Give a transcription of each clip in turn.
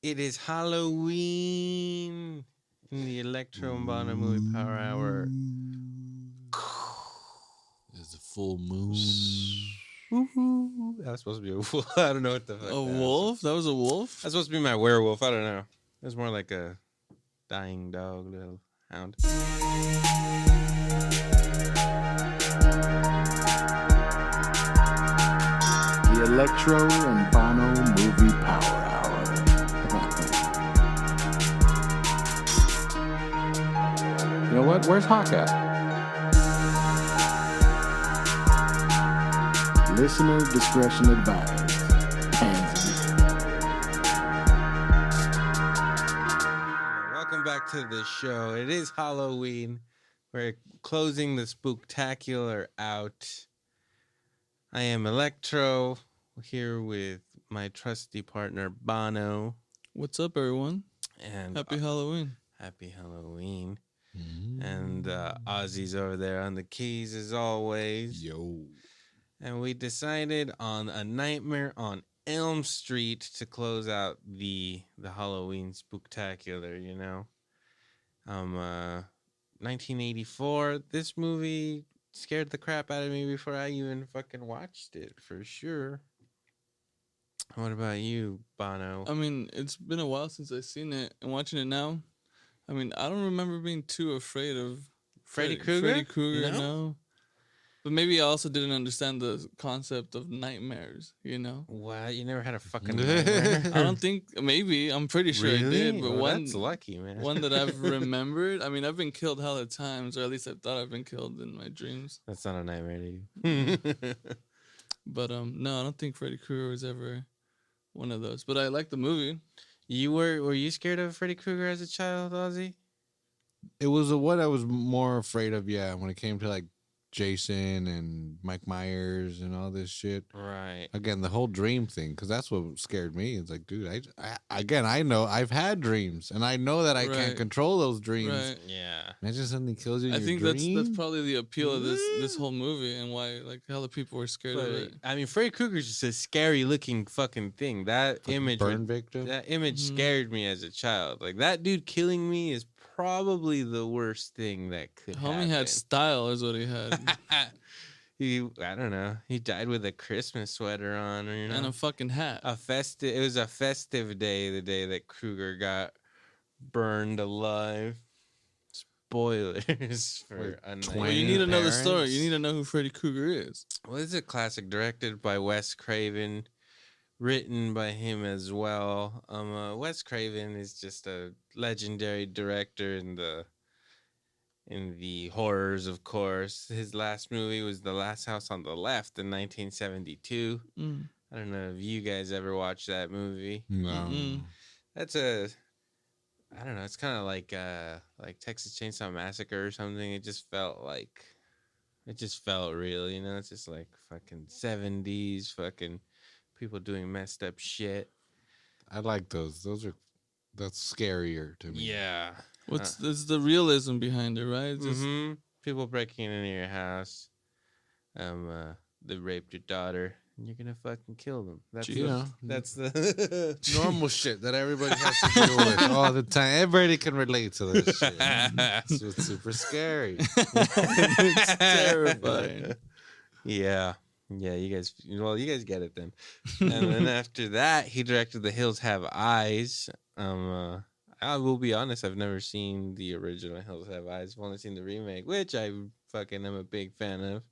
It is Halloween in the Electro and Banno movie Power Hour. There's a full moon. Woohoo! That was supposed to be a wolf. I don't know what the fuck. A wolf? That was a wolf? That's supposed to be my werewolf. I don't know. It was more like a dying dog, little hound. The Electro and Banno Movie Power Hour. You know what? Where's Hawk at? Listener discretion advised. Pansy. Welcome back to the show. It is Halloween. We're closing the spooktacular out. I am Electro, here with my trusty partner Banno. What's up, everyone? And Happy Halloween. Happy Halloween. And Ozzy's over there on the keys as always. Yo. And we decided on A Nightmare on Elm Street to close out the Halloween spooktacular, you know. 1984. This movie scared the crap out of me before I even fucking watched it, for sure. What about you, Banno? I mean, it's been a while since I've seen it, and watching it now, I mean, I don't remember being too afraid of Freddy Krueger? Freddy Krueger, No? no. But maybe I also didn't understand the concept of nightmares, you know? What? You never had a fucking nightmare? I don't think, maybe, I'm pretty sure I did, but Well, one that's lucky, man. one that I've remembered, I mean, I've been killed hella times, or at least I thought I've been killed in my dreams. That's not a nightmare to you. But no, I don't think Freddy Krueger was ever one of those. But I like the movie. Were you scared of Freddy Krueger as a child, Ozzy? It was what I was more afraid of, yeah, when it came to like Jason and Mike Myers and all this shit. Right. Again, the whole dream thing, because that's what scared me. It's like, dude, I know I've had dreams, and I know that I Right. can't control those dreams. Right. Yeah. Imagine something kills you in I your think dream. that's probably the appeal of this whole movie and why like hella people were scared of it. I mean, Freddy Krueger's just a scary looking fucking thing. That Fucking image, burn victim. that image Mhm. scared me as a child. Like that dude killing me is probably the worst thing that could Homie happen. had style, is what he had, I don't know. He died with a Christmas sweater on, or, you know, and a fucking hat. It was a festive day, the day that Krueger got burned alive. Spoilers for Wait, A Nightmare twang Well, you need to know the story. parents? You need to know who Freddy Krueger is. Well, it's a classic directed by Wes Craven, written by him as well. Wes Craven is just a legendary director in the horrors, of course. His last movie was The Last House on the Left in 1972. Mm. I don't know if you guys ever watched that movie. No. Mm-mm. That's I don't know. It's kind of like Texas Chainsaw Massacre or something. It just felt real, you know. It's just like fucking 70s, fucking people doing messed up shit. I like those. That's scarier to me. Yeah. It's the realism behind it, right? It's just, People breaking into your house. They raped your daughter, and you're gonna fucking kill them. That's You know. that's the Normal shit that everybody has to deal with all the time. Everybody can relate to this shit. It's what's super scary. it's terrifying. Yeah. Yeah, you guys get it then. And then after that, he directed The Hills Have Eyes. I will be honest, I've never seen the original Hills Have Eyes. I've only seen the remake, which I fucking am a big fan of.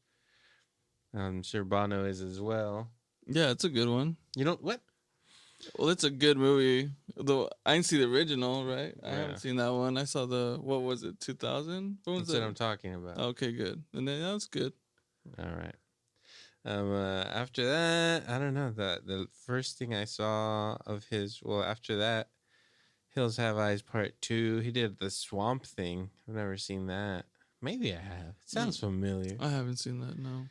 I'm sure Bono is as well. Yeah, it's a good one. You know what? Well, it's a good movie. Though I didn't see the original, right? I Yeah. haven't seen that one. I saw what was it, 2000? What was That's what it? I'm talking about. Okay, good. And then that was good. All right. After that, I don't know. The first thing I saw of his, well, after that, Hills Have Eyes Part 2. He did the Swamp Thing. I've never seen that. Maybe I have. It sounds familiar. I haven't seen that, no.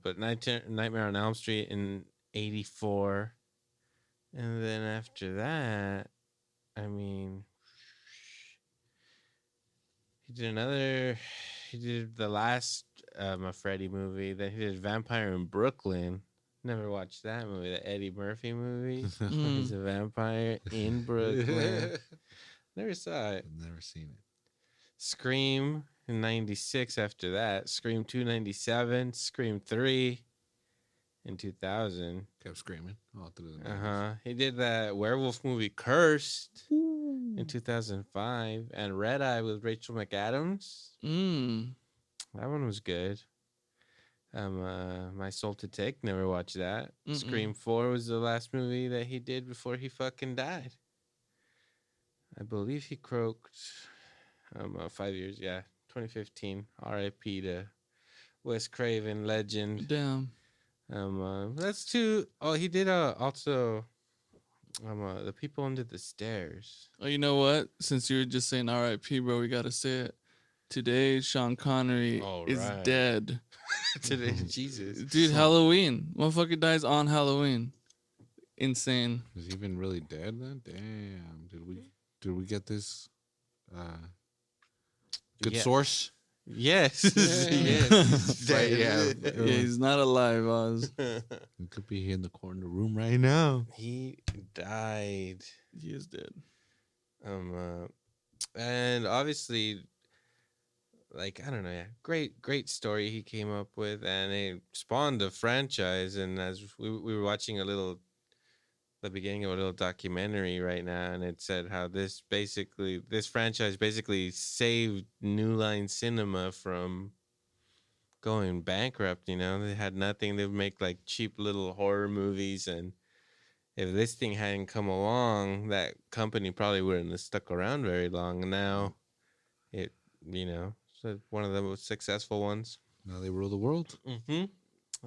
But Nightmare on Elm Street in 84. And then after that, I mean, he did the last Freddy movie. Then he did Vampire in Brooklyn. Never watched that movie. The Eddie Murphy movie. Mm. He's a vampire in Brooklyn. Never saw it. I've never seen it. Scream in 96 after that. Scream 2 97. Scream 3 in 2000. Kept screaming all through the Uh-huh. He did that werewolf movie Cursed in 2005. And Red Eye with Rachel McAdams. Mm. That one was good. My Soul to Take, never watched that. Mm-mm. Scream 4 was the last movie that he did before he fucking died. I believe he croaked 5 years, 2015. R.I.P. to Wes Craven, legend. Damn. That's two. Oh, he did also The People Under the Stairs. Oh, you know what? Since you were just saying R.I.P., bro, we gotta say it. Today, Sean Connery is right. dead. Today, Jesus. Dude, Halloween. Motherfucker dies on Halloween. Insane. Is he even really dead then? Damn. Did we get this good Yeah. source? Yes. Yeah. Yes. Right, yeah. Yeah, he's not alive, Oz. He could be here in the corner of the room right now. He died. He is dead. And obviously, like, I don't know, great story he came up with, and it spawned a franchise. And as we were watching the beginning of a little documentary right now, and it said how this franchise basically saved New Line Cinema from going bankrupt. You know, they had nothing. They would make like cheap little horror movies, and if this thing hadn't come along, that company probably wouldn't have stuck around very long. And now it, it's one of the most successful ones. Now they rule the world. Mm-hmm.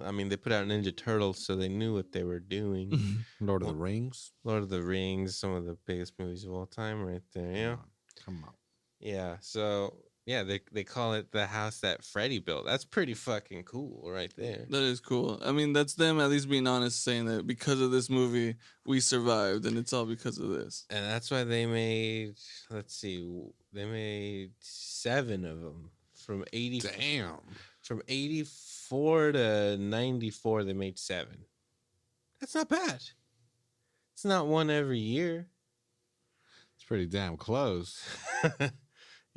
I mean, they put out Ninja Turtles, so they knew what they were doing. Lord of the Rings. Lord of the Rings, some of the biggest movies of all time right there, yeah. Come on. Yeah, so, yeah, they call it the house that Freddy built. That's pretty fucking cool right there. That is cool. I mean, that's them at least being honest, saying that because of this movie, we survived, and it's all because of this. And that's why they made, they made 7 of them. From 84 to 94, they made 7. That's not bad. It's not one every year. It's pretty damn close.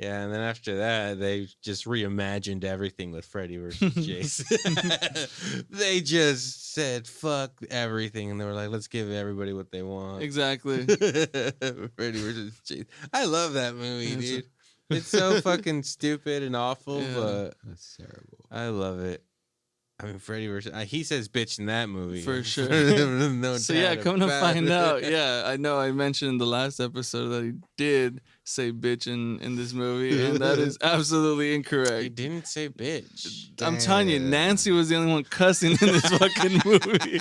Yeah, and then after that, they just reimagined everything with Freddy versus Jason. They just said, fuck everything, and they were like, let's give everybody what they want. Exactly. Freddy versus Jason. I love that movie, dude. It's so fucking stupid and awful, but That's terrible. I love it. I mean, Freddy versus... he says bitch in that movie. For sure. No So yeah, doubt come to about find it. out, yeah, I know I mentioned in the last episode that he did say bitch in this movie, and that is absolutely He incorrect. didn't say bitch. I'm telling you, Nancy was the only one cussing in this fucking movie.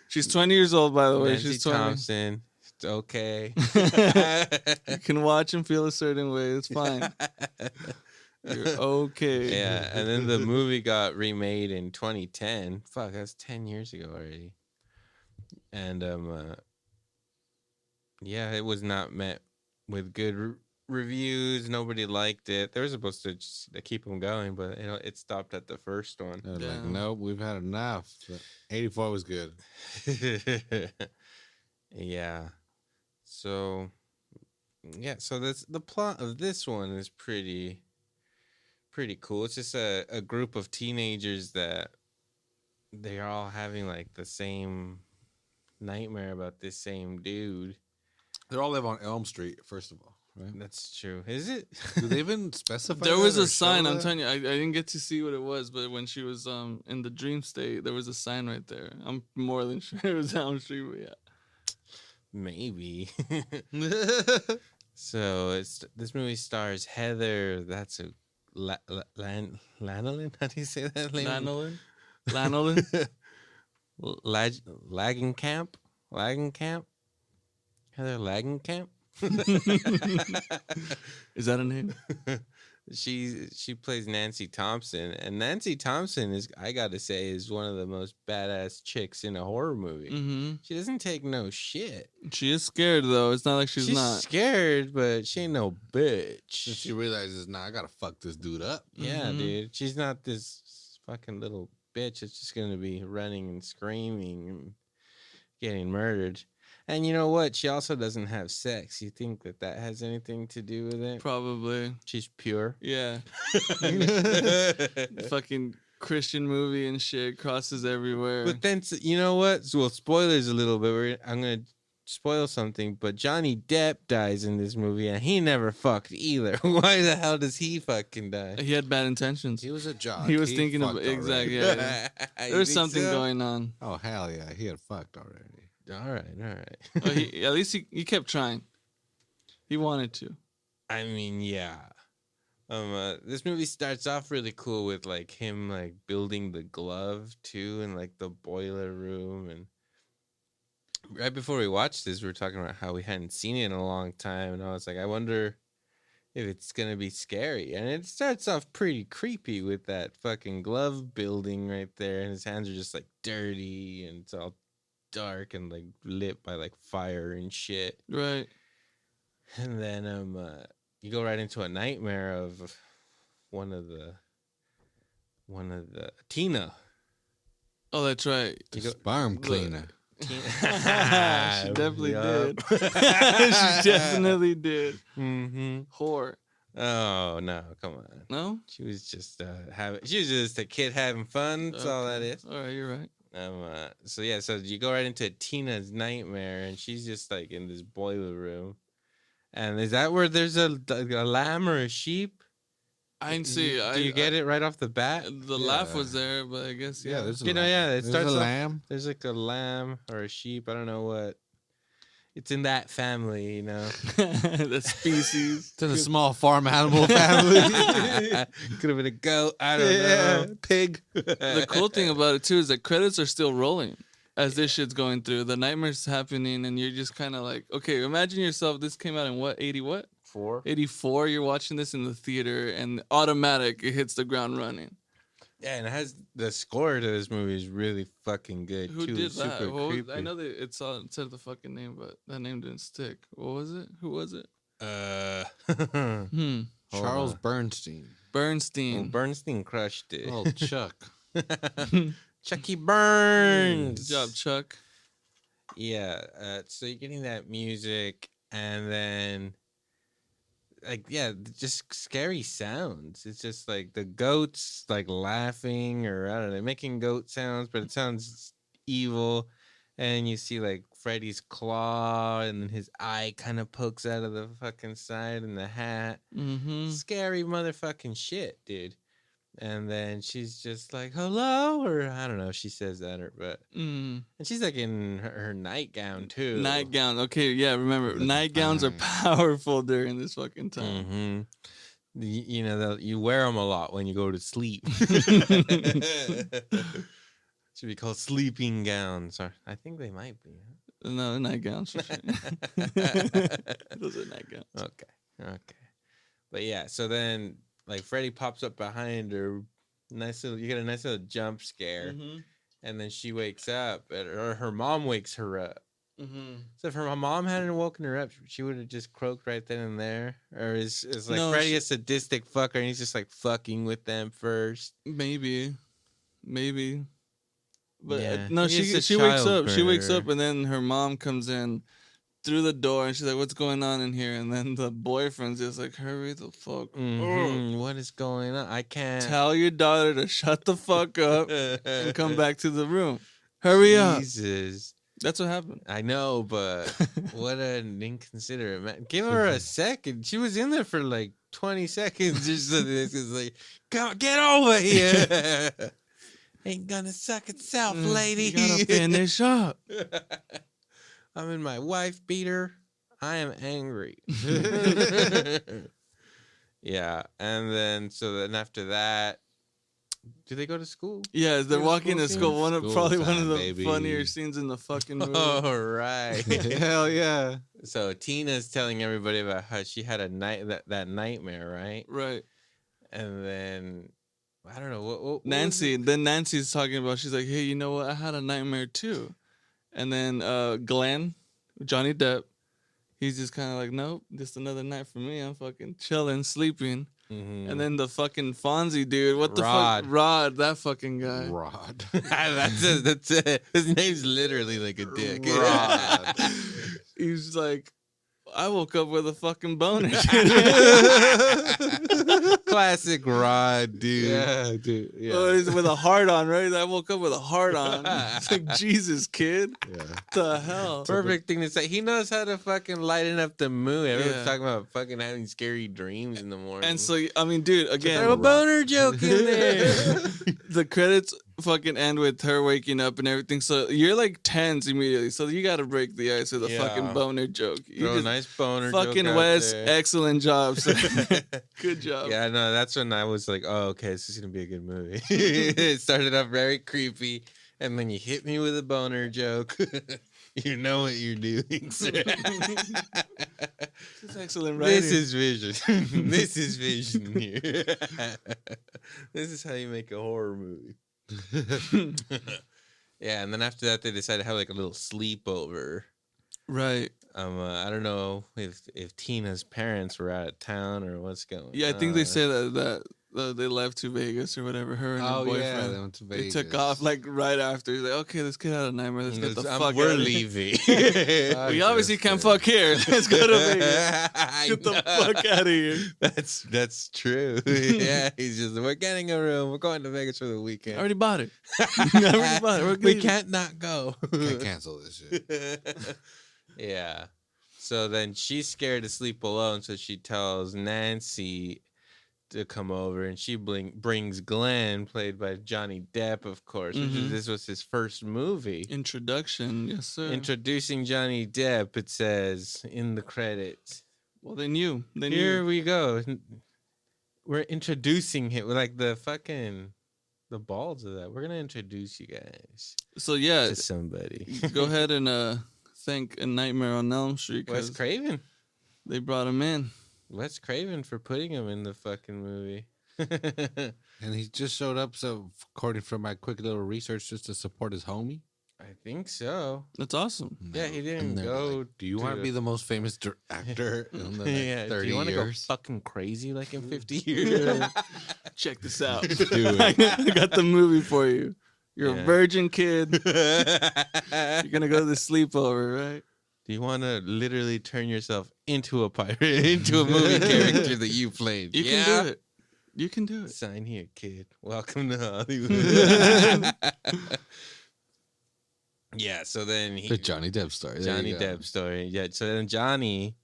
She's 20 years old, by the way. Nancy She's 20. Thompson. It's okay. You can watch and feel a certain way. It's fine. You're okay. Yeah, and then the movie got remade in 2010. Fuck, that's 10 years ago already. And yeah, it was not met with good reviews. Nobody liked it. They were supposed to just keep them going, but it stopped at the first one. They're like, Damn. nope, we've had enough. 84 was good. Yeah. So that's the plot of this one is pretty cool. It's just a group of teenagers that they are all having like the same nightmare about this same dude. They all live on Elm Street, first of all, right? That's true. Is it? Do they even specify There that was or a sign. show I'm that? telling you, I didn't get to see what it was, but when she was in the dream state, there was a sign right there. I'm more than sure it was Elm Street, but yeah. Maybe. So this movie stars Heather. That's a Lanolin. How do you say that name? Lanolin? Lanolin? Lagenkamp. Heather Lagenkamp. Is that a name? She plays Nancy Thompson, and Nancy Thompson is, I gotta say, is one of the most badass chicks in a horror movie. Mm-hmm. She doesn't take no shit. She is scared, though. It's not like she's not. Scared, but she ain't no bitch. Since she realizes, nah, I gotta fuck this dude up. Yeah, Mhm. dude. She's not this fucking little bitch that's just gonna be running and screaming and getting murdered. And you know what? She also doesn't have sex. You think that has anything to do with it? Probably. She's pure. Yeah. Fucking Christian movie and shit, crosses everywhere. But then, you know what? Well, spoilers a little bit. I'm going to spoil something, but Johnny Depp dies in this movie, and he never fucked either. Why the hell does he fucking die? He had bad intentions. He was a jock. He was thinking of fucked exactly. already. Yeah. You There's think something so? going on. Oh hell yeah, he had fucked already. All right. But at least he kept trying. He wanted to. I mean, yeah. This movie starts off really cool with like him like building the glove too, in like the boiler room. And right before we watched this, we were talking about how we hadn't seen it in a long time, and I was like, I wonder if it's gonna be scary. And it starts off pretty creepy with that fucking glove building right there, and his hands are just like dirty, and it's all dark and like lit by like fire and shit. Right. And then you go right into a nightmare of one of the Tina. Oh, that's right. You go, Sperm cleaner. She definitely Yup. did. She definitely did. Mm-hmm. Whore. Oh no, come on. No? She was just she was just a kid having fun. That's all that is. All right, you're right. So yeah, so you go right into Tina's nightmare, and she's just like in this boiler room. And is that where there's a lamb or a sheep? I didn't see. Do you get it right off the bat? The laugh was there, but I guess Yeah, yeah. there's a You know, lamb. yeah, it There's starts a off- lamb. There's like a lamb or a sheep. I don't know what. It's in that family, you know. The species. It's in a small farm animal family. Could have been a goat. I don't know. Pig. The cool thing about it too is that credits are still rolling as this shit's going through. The nightmare's happening, and you're just kind of like, okay, imagine yourself. This came out in what, 80 what? 84. You're watching this in the theater, and automatic, it hits the ground running. Yeah, and it has the score to this movie is really fucking good. Who too. did It's that? super What was- creepy. I know that it said the fucking name, but that name didn't stick. What was it? Who was it? Hold Charles on. Bernstein. Bernstein. Well, Bernstein crushed it. Oh, Chuck. Chucky Burns. Good job, Chuck. Yeah. So you're getting that music, and then, like, yeah, just scary sounds. It's just like the goats, like laughing, or I don't know, making goat sounds, but it sounds evil. And you see like Freddy's claw, and then his eye kind of pokes out of the fucking side, and the hat. Mm-hmm. Scary motherfucking shit, dude. And then she's just like, hello, or I don't know if she says that, or but and she's like in her nightgown too. Nightgown. Okay, yeah, remember, nightgowns are powerful during this fucking time. Mm-hmm. You know, you wear them a lot when you go to sleep. Should be called sleeping gowns, or I think they might be. No, nightgowns for sure. Those are nightgowns. Okay. But yeah, so then like Freddy pops up behind her. You get a nice little jump scare, and then she wakes up, or her mom wakes her up. So if her mom hadn't woken her up, she would have just croaked right then and there. Or is like No, Freddy a sadistic fucker, and he's just like fucking with them first? Maybe. But Yeah, no, he is a she wakes child up. She wakes murderer. up, and then her mom comes in through the door, and she's like, "What's going on in here?" And then the boyfriend's just like, "Hurry the fuck up. What is going on? I can't. Tell your daughter to shut the fuck up and come back to the room. Hurry up." Jesus. That's what happened. I know, but what an inconsiderate man. Give her a second. She was in there for like 20 seconds or something. It's like, come, get over here. Ain't gonna suck itself, lady. You gotta finish up. I'm in my wife beater. I am angry. Yeah, and then after that, do they go to school? Yeah, they're Go walking to scene? school. Probably one of the baby. funnier scenes in the fucking movie. All right. Hell yeah. So Tina's telling everybody about how she had that nightmare, right? Right. And then I don't know what was Nancy. it? Then Nancy's talking about. She's like, "Hey, you know what? I had a nightmare too." And then Glenn, Johnny Depp, he's just kind of like, "Nope, just another night for me. I'm fucking chilling, sleeping." And then the fucking Fonzie dude. What the Rod. fuck? Rod, that fucking guy. Rod. That's it. His name's literally like a dick. Rod. He's like, I woke up with a fucking boner. Classic Rod, dude. Yeah, dude. Yeah. Oh, he's with a heart on, right? I woke up with a heart on. It's like, Jesus, kid. Yeah. The hell? Perfect thing to say. He knows how to fucking lighten up the mood. Everyone's Yeah. talking about fucking having scary dreams in the morning. And so, I mean, dude, again, throw a boner joke in there. the credits fucking end with her waking up and everything. So you're like tense immediately. So you got to break the ice with a Yeah. fucking boner joke. You Throw a just- nice boner joke fucking out Wes, there. excellent job, sir. Good job. Yeah, no, that's when I was like, oh, okay, this is gonna be a good movie. It started off very creepy, and then you hit me with a boner joke. You know what you're doing, sir. This is excellent writing. This is vision. This is vision here. This is how you make a horror movie. Yeah, and then after that, they decided to have like a little sleepover. right. I don't know if Tina's parents were out of town or what's going on. Yeah, I think they said that they left to Vegas or whatever. Her and her Oh, boyfriend. yeah. They went to They Vegas. took off like right after. He's like, okay, let's get out of Nightmare. Let's get the fuck We're out of here. leaving. We obviously can't fuck here. Let's go to Vegas. I Get the know. fuck out of here. That's true. Yeah, he's just, we're getting a room. We're going to Vegas for the I weekend. already bought it. I already bought it. We're We good. can't not go. Can't cancel this shit. Yeah. So then she's scared to sleep alone, so she tells Nancy to come over, and she brings Glenn, played by Johnny Depp, of course. Mhm. This was his first movie. Introduction, yes sir. Introducing Johnny Depp, it says in the credits. Well, they knew. They Here knew. we go. We're introducing him with like the balls of that. We're gonna introduce you guys So yeah, to somebody. go ahead and thank A Nightmare on Elm Street Wes because Craven. they brought him in. Wes Craven for putting him in the fucking movie. And he just showed up, so according from my quick little research, just to support his homie. I think so. That's awesome. Yeah, he didn't And they're go. like, do you want to to- be the most famous actor in the next Yeah, 30 do you want to go years? fucking crazy like in 50 years? Check this out. Do it. I got the movie for you. You're Yeah. a virgin kid. You're You're gonna go to the sleepover, right? Do you want to literally turn yourself into a pirate, into a movie character that you played? You can do it. You can do it. Sign here, kid. Welcome to Hollywood. Yeah, so then The Johnny Depp story. There Johnny you go. Depp story. Yeah, so then Johnny,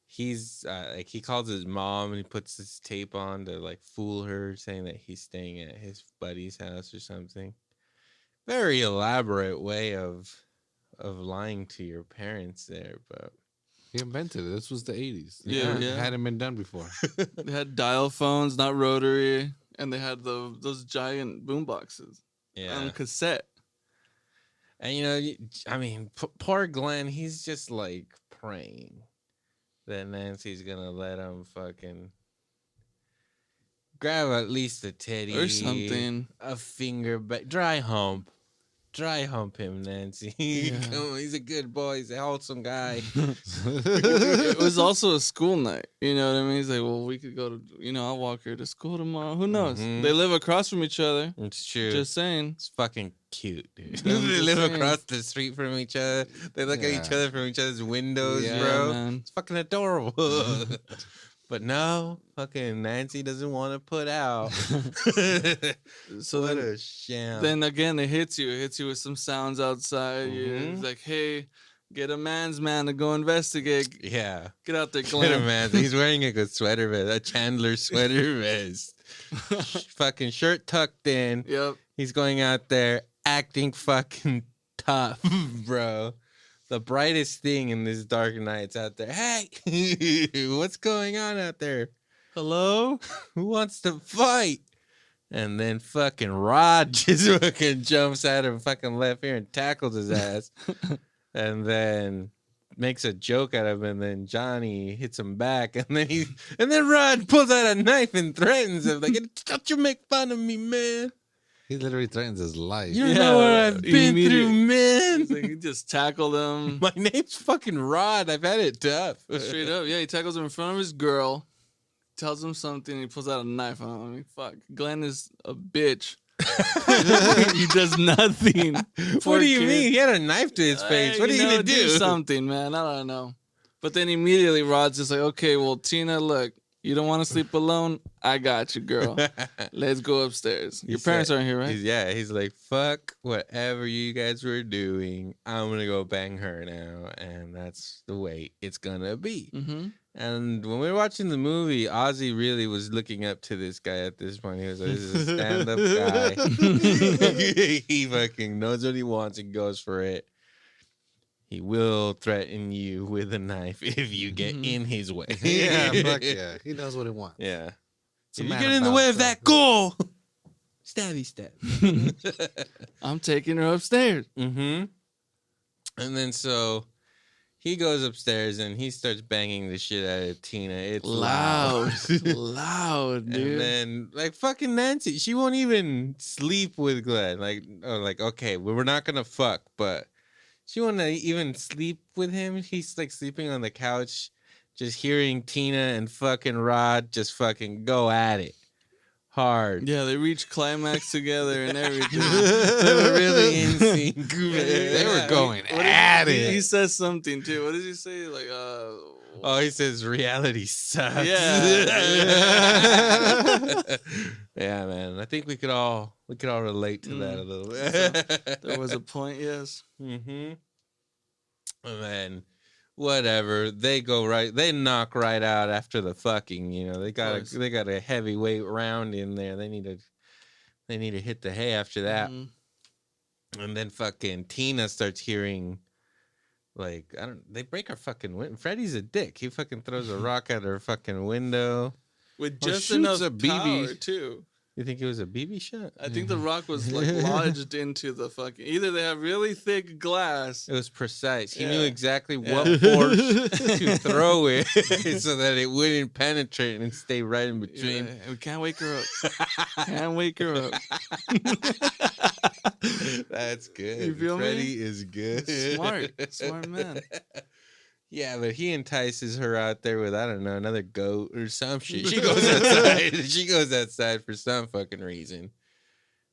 he's like he calls his mom and he puts this tape on to like fool her, saying that he's staying at his buddy's house or something. Very elaborate way of lying to your parents there, but He invented it. This was the 80s. Yeah, It yeah. hadn't been done before. They had dial phones, not rotary, and they had those giant boom boxes yeah. on cassette. And you know, I mean, poor Glenn, he's just like praying that Nancy's gonna let him fucking grab at least a teddy Or something. a finger, but dry hump him, Nancy. Yeah. Come on, he's a good boy. He's a wholesome guy. It was also a school night. You know what I mean? He's like, well, we could go to, I'll walk her to school tomorrow. Who knows? Mhm. They live across from each other. It's true. Just saying. It's fucking cute, dude. I'm They just live saying. across the street from each other. They look at each Yeah. other from each other's windows, Yeah, bro. man. It's fucking adorable. But no, fucking Nancy doesn't want to put out. So What then, a sham. then again, it hits you. It hits you with some sounds outside. Mhm. It's like, hey, get a man's man to go investigate. yeah. Get out there, Get a Glenn. man. He's wearing like a sweater vest, a Chandler sweater vest. Fucking shirt tucked in. Yep. He's going out there acting fucking tough, bro. The brightest thing in this dark night's out there. Hey, what's going on out there? Hello? Who wants to fight? And then fucking Rod just fucking jumps out of fucking left ear and tackles his ass. And then makes a joke out of him, and then Johnny hits him back, and then Rod pulls out a knife and threatens him, like, don't you make fun of me, man. He literally threatens his life. You don't know what I've been immediate- through, man. He's like, he just tackled him. My name's fucking Rod. I've had it tough. Straight up. Yeah, he tackles him in front of his girl. tells him something. And he pulls out a knife. I'm like, fuck. Glenn is a bitch. He does nothing. What do you mean? He had a knife to his face. What are you gonna do? Something, man. I don't know. But then immediately Rod's just like, okay, well, Tina, look, you don't want to sleep alone? I got you, girl. Let's go upstairs. Your parents aren't here, right? He's like, fuck whatever you guys were doing. I'm going to go bang her now. And that's the way it's going to be. Mm-hmm. And when we were watching the movie, Ozzy really was looking up to this guy at this point. He was like, this is a stand-up guy. He fucking knows what he wants and goes for it. He will threaten you with a knife if you get in his way. Yeah, fuck yeah. He knows what he wants. Yeah. It's a If you man get in the about way of that goal, stabby stab. I'm taking her upstairs. Mm-hmm. And then so he goes upstairs and he starts banging the shit out of Tina. It's loud. Loud, dude. And then, like, fucking Nancy, she won't even sleep with Glenn. Like, okay, we're not gonna fuck, but she won't even sleep with him. He's like sleeping on the couch, just hearing Tina and fucking Rod just fucking go at it hard. Yeah, they reached climax together and everything. They were really in sync. They were going at it. He says something too. What does he say? Like, oh, he says reality sucks. Yeah. Yeah, man. I think we could all relate to that a little bit. There was a point, yes. Mm-hmm. And then whatever, they knock right out after the fucking, you know. They got a heavyweight round in there. They need to hit the hay after that. Mm-hmm. And then fucking Tina starts hearing, like, they break her fucking window. Freddy's a dick. He fucking throws a rock at her fucking window. With just enough power, too. You think it was a BB shot? I think the rock was like lodged into the fucking. Either they have really thick glass. It was precise. He knew exactly what force to throw it so that it wouldn't penetrate and stay right in between. Yeah, we can't wake her up. Can't wake her up. That's good. You feel Freddy me? is good. Smart man. Yeah, but he entices her out there with, I don't know, another goat or some shit. She goes outside. She goes outside for some fucking reason.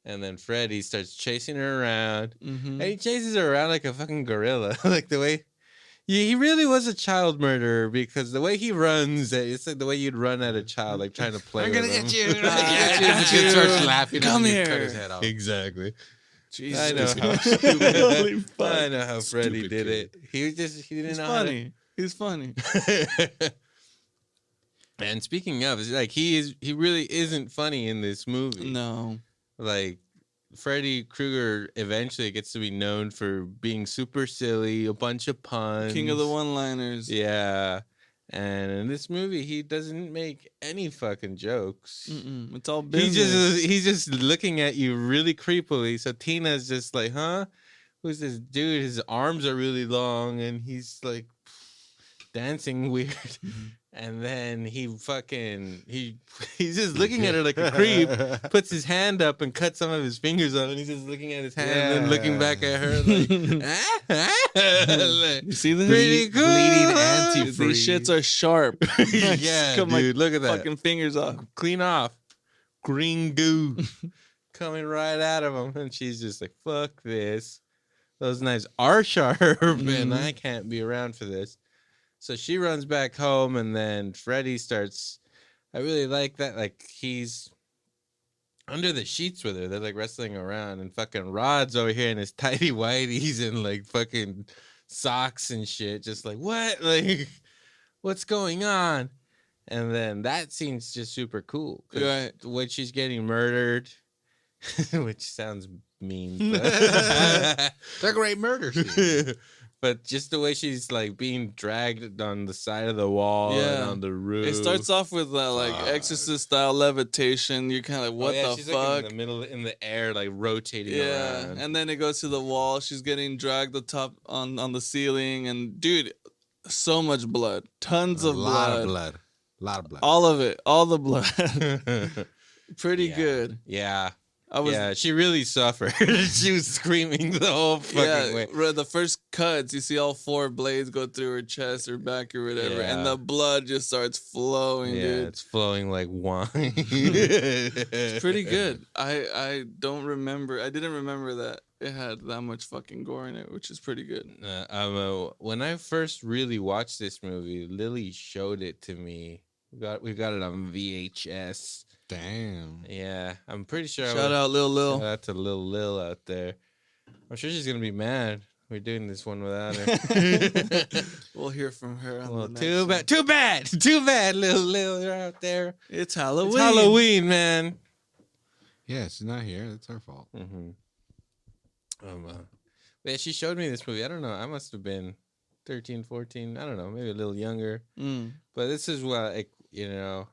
And then Freddy starts chasing her around. Mm-hmm. And he chases her around like a fucking gorilla. Like the way... Yeah, he really was a child murderer because the way he runs, it's like the way you'd run at a child, like trying to play with him. I'm gonna get you. He starts laughing. Come and here. Cut his head off. Exactly. Jesus. I know how Holy fuck. I know how Freddy Stupid did kid. it. He didn't He's know funny. He's funny. how to... And speaking of, it's like he really isn't funny in this movie. No. Like Freddy Krueger eventually gets to be known for being super silly, a bunch of puns. King of the one-liners. Yeah. And in this movie, he doesn't make any fucking jokes. Mm-mm. It's all business. He's just looking at you really creepily. So Tina's just like, huh? Who's this dude? His arms are really long and he's like dancing weird. Mm-hmm. And then he's just looking at her like a creep, puts his hand up and cuts some of his fingers off, and he's just looking at his hand and then looking back at her like, You see this? pretty cool. Bleeding huh? antifreeze. These shits are sharp. Yeah, Cut my dude, look at that. fucking fingers off. Clean off. Green goo coming right out of him. And she's just like, fuck this. Those knives are sharp, and I can't be around for this. So she runs back home, and then Freddy starts. I really like that. Like, he's under the sheets with her. They're like wrestling around, and fucking Rod's over here in his tighty whities and like fucking socks and shit. Just like, what? Like, what's going on? And then that scene's just super cool. Right. When she's getting murdered, which sounds mean. But It's a great murder scene. But just the way she's like being dragged on the side of the wall and on the roof. It starts off with like Exorcist style levitation. You're kind of like, what the she's fuck? like in the middle, in the air, like rotating around. And then it goes to the wall. She's getting dragged on the ceiling, and dude, so much blood, tons of blood, A lot of blood. all of it, all the blood. Pretty good. Yeah. Yeah, she really suffered. She was screaming the whole fucking way. The first cuts, you see all 4 blades go through her chest or back or whatever, and the blood just starts flowing, dude. It's flowing like wine. It's pretty good. I don't remember. I didn't remember that it had that much fucking gore in it, which is pretty good. When I first really watched this movie, Lily showed it to me. We got it on VHS. Damn. Yeah, I'm pretty sure. Shout out Lil. Shout out to Lil out there. I'm sure she's gonna be mad. We're doing this one without her. We'll hear from her. Well, too bad, Lil, you're out there. It's Halloween. It's Halloween, man. Yeah, she's not here. That's her fault. Mm-hmm. Yeah, she showed me this movie. I don't know. I must have been 13, 14. I don't know. Maybe a little younger. But this is what, like, you know,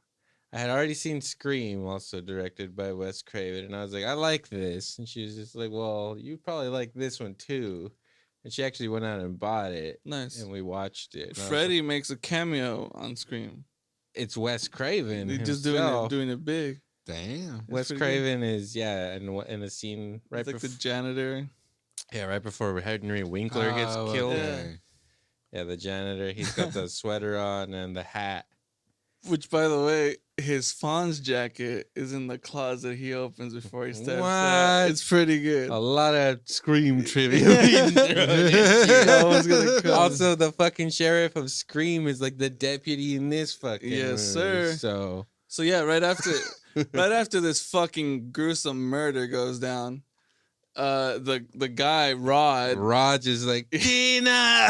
I had already seen Scream, also directed by Wes Craven, and I was like, I like this. And she was just like, well, you probably like this one too. And she actually went out and bought it. Nice. And we watched it. Freddie makes a cameo on Scream. It's Wes Craven. He's just doing it big. Damn. Wes Craven is, in a scene right before. Like the janitor. Yeah, right before Henry Winkler gets killed. Okay. Yeah, the janitor. He's got the sweater on and the hat. Which, by the way, his Fonz jacket is in the closet he opens before he steps out. It's pretty good. A lot of Scream trivia. Also, the fucking sheriff of Scream is like the deputy in this fucking movie. Sir. So yeah, right after this fucking gruesome murder goes down, the guy Rod is like, Tina.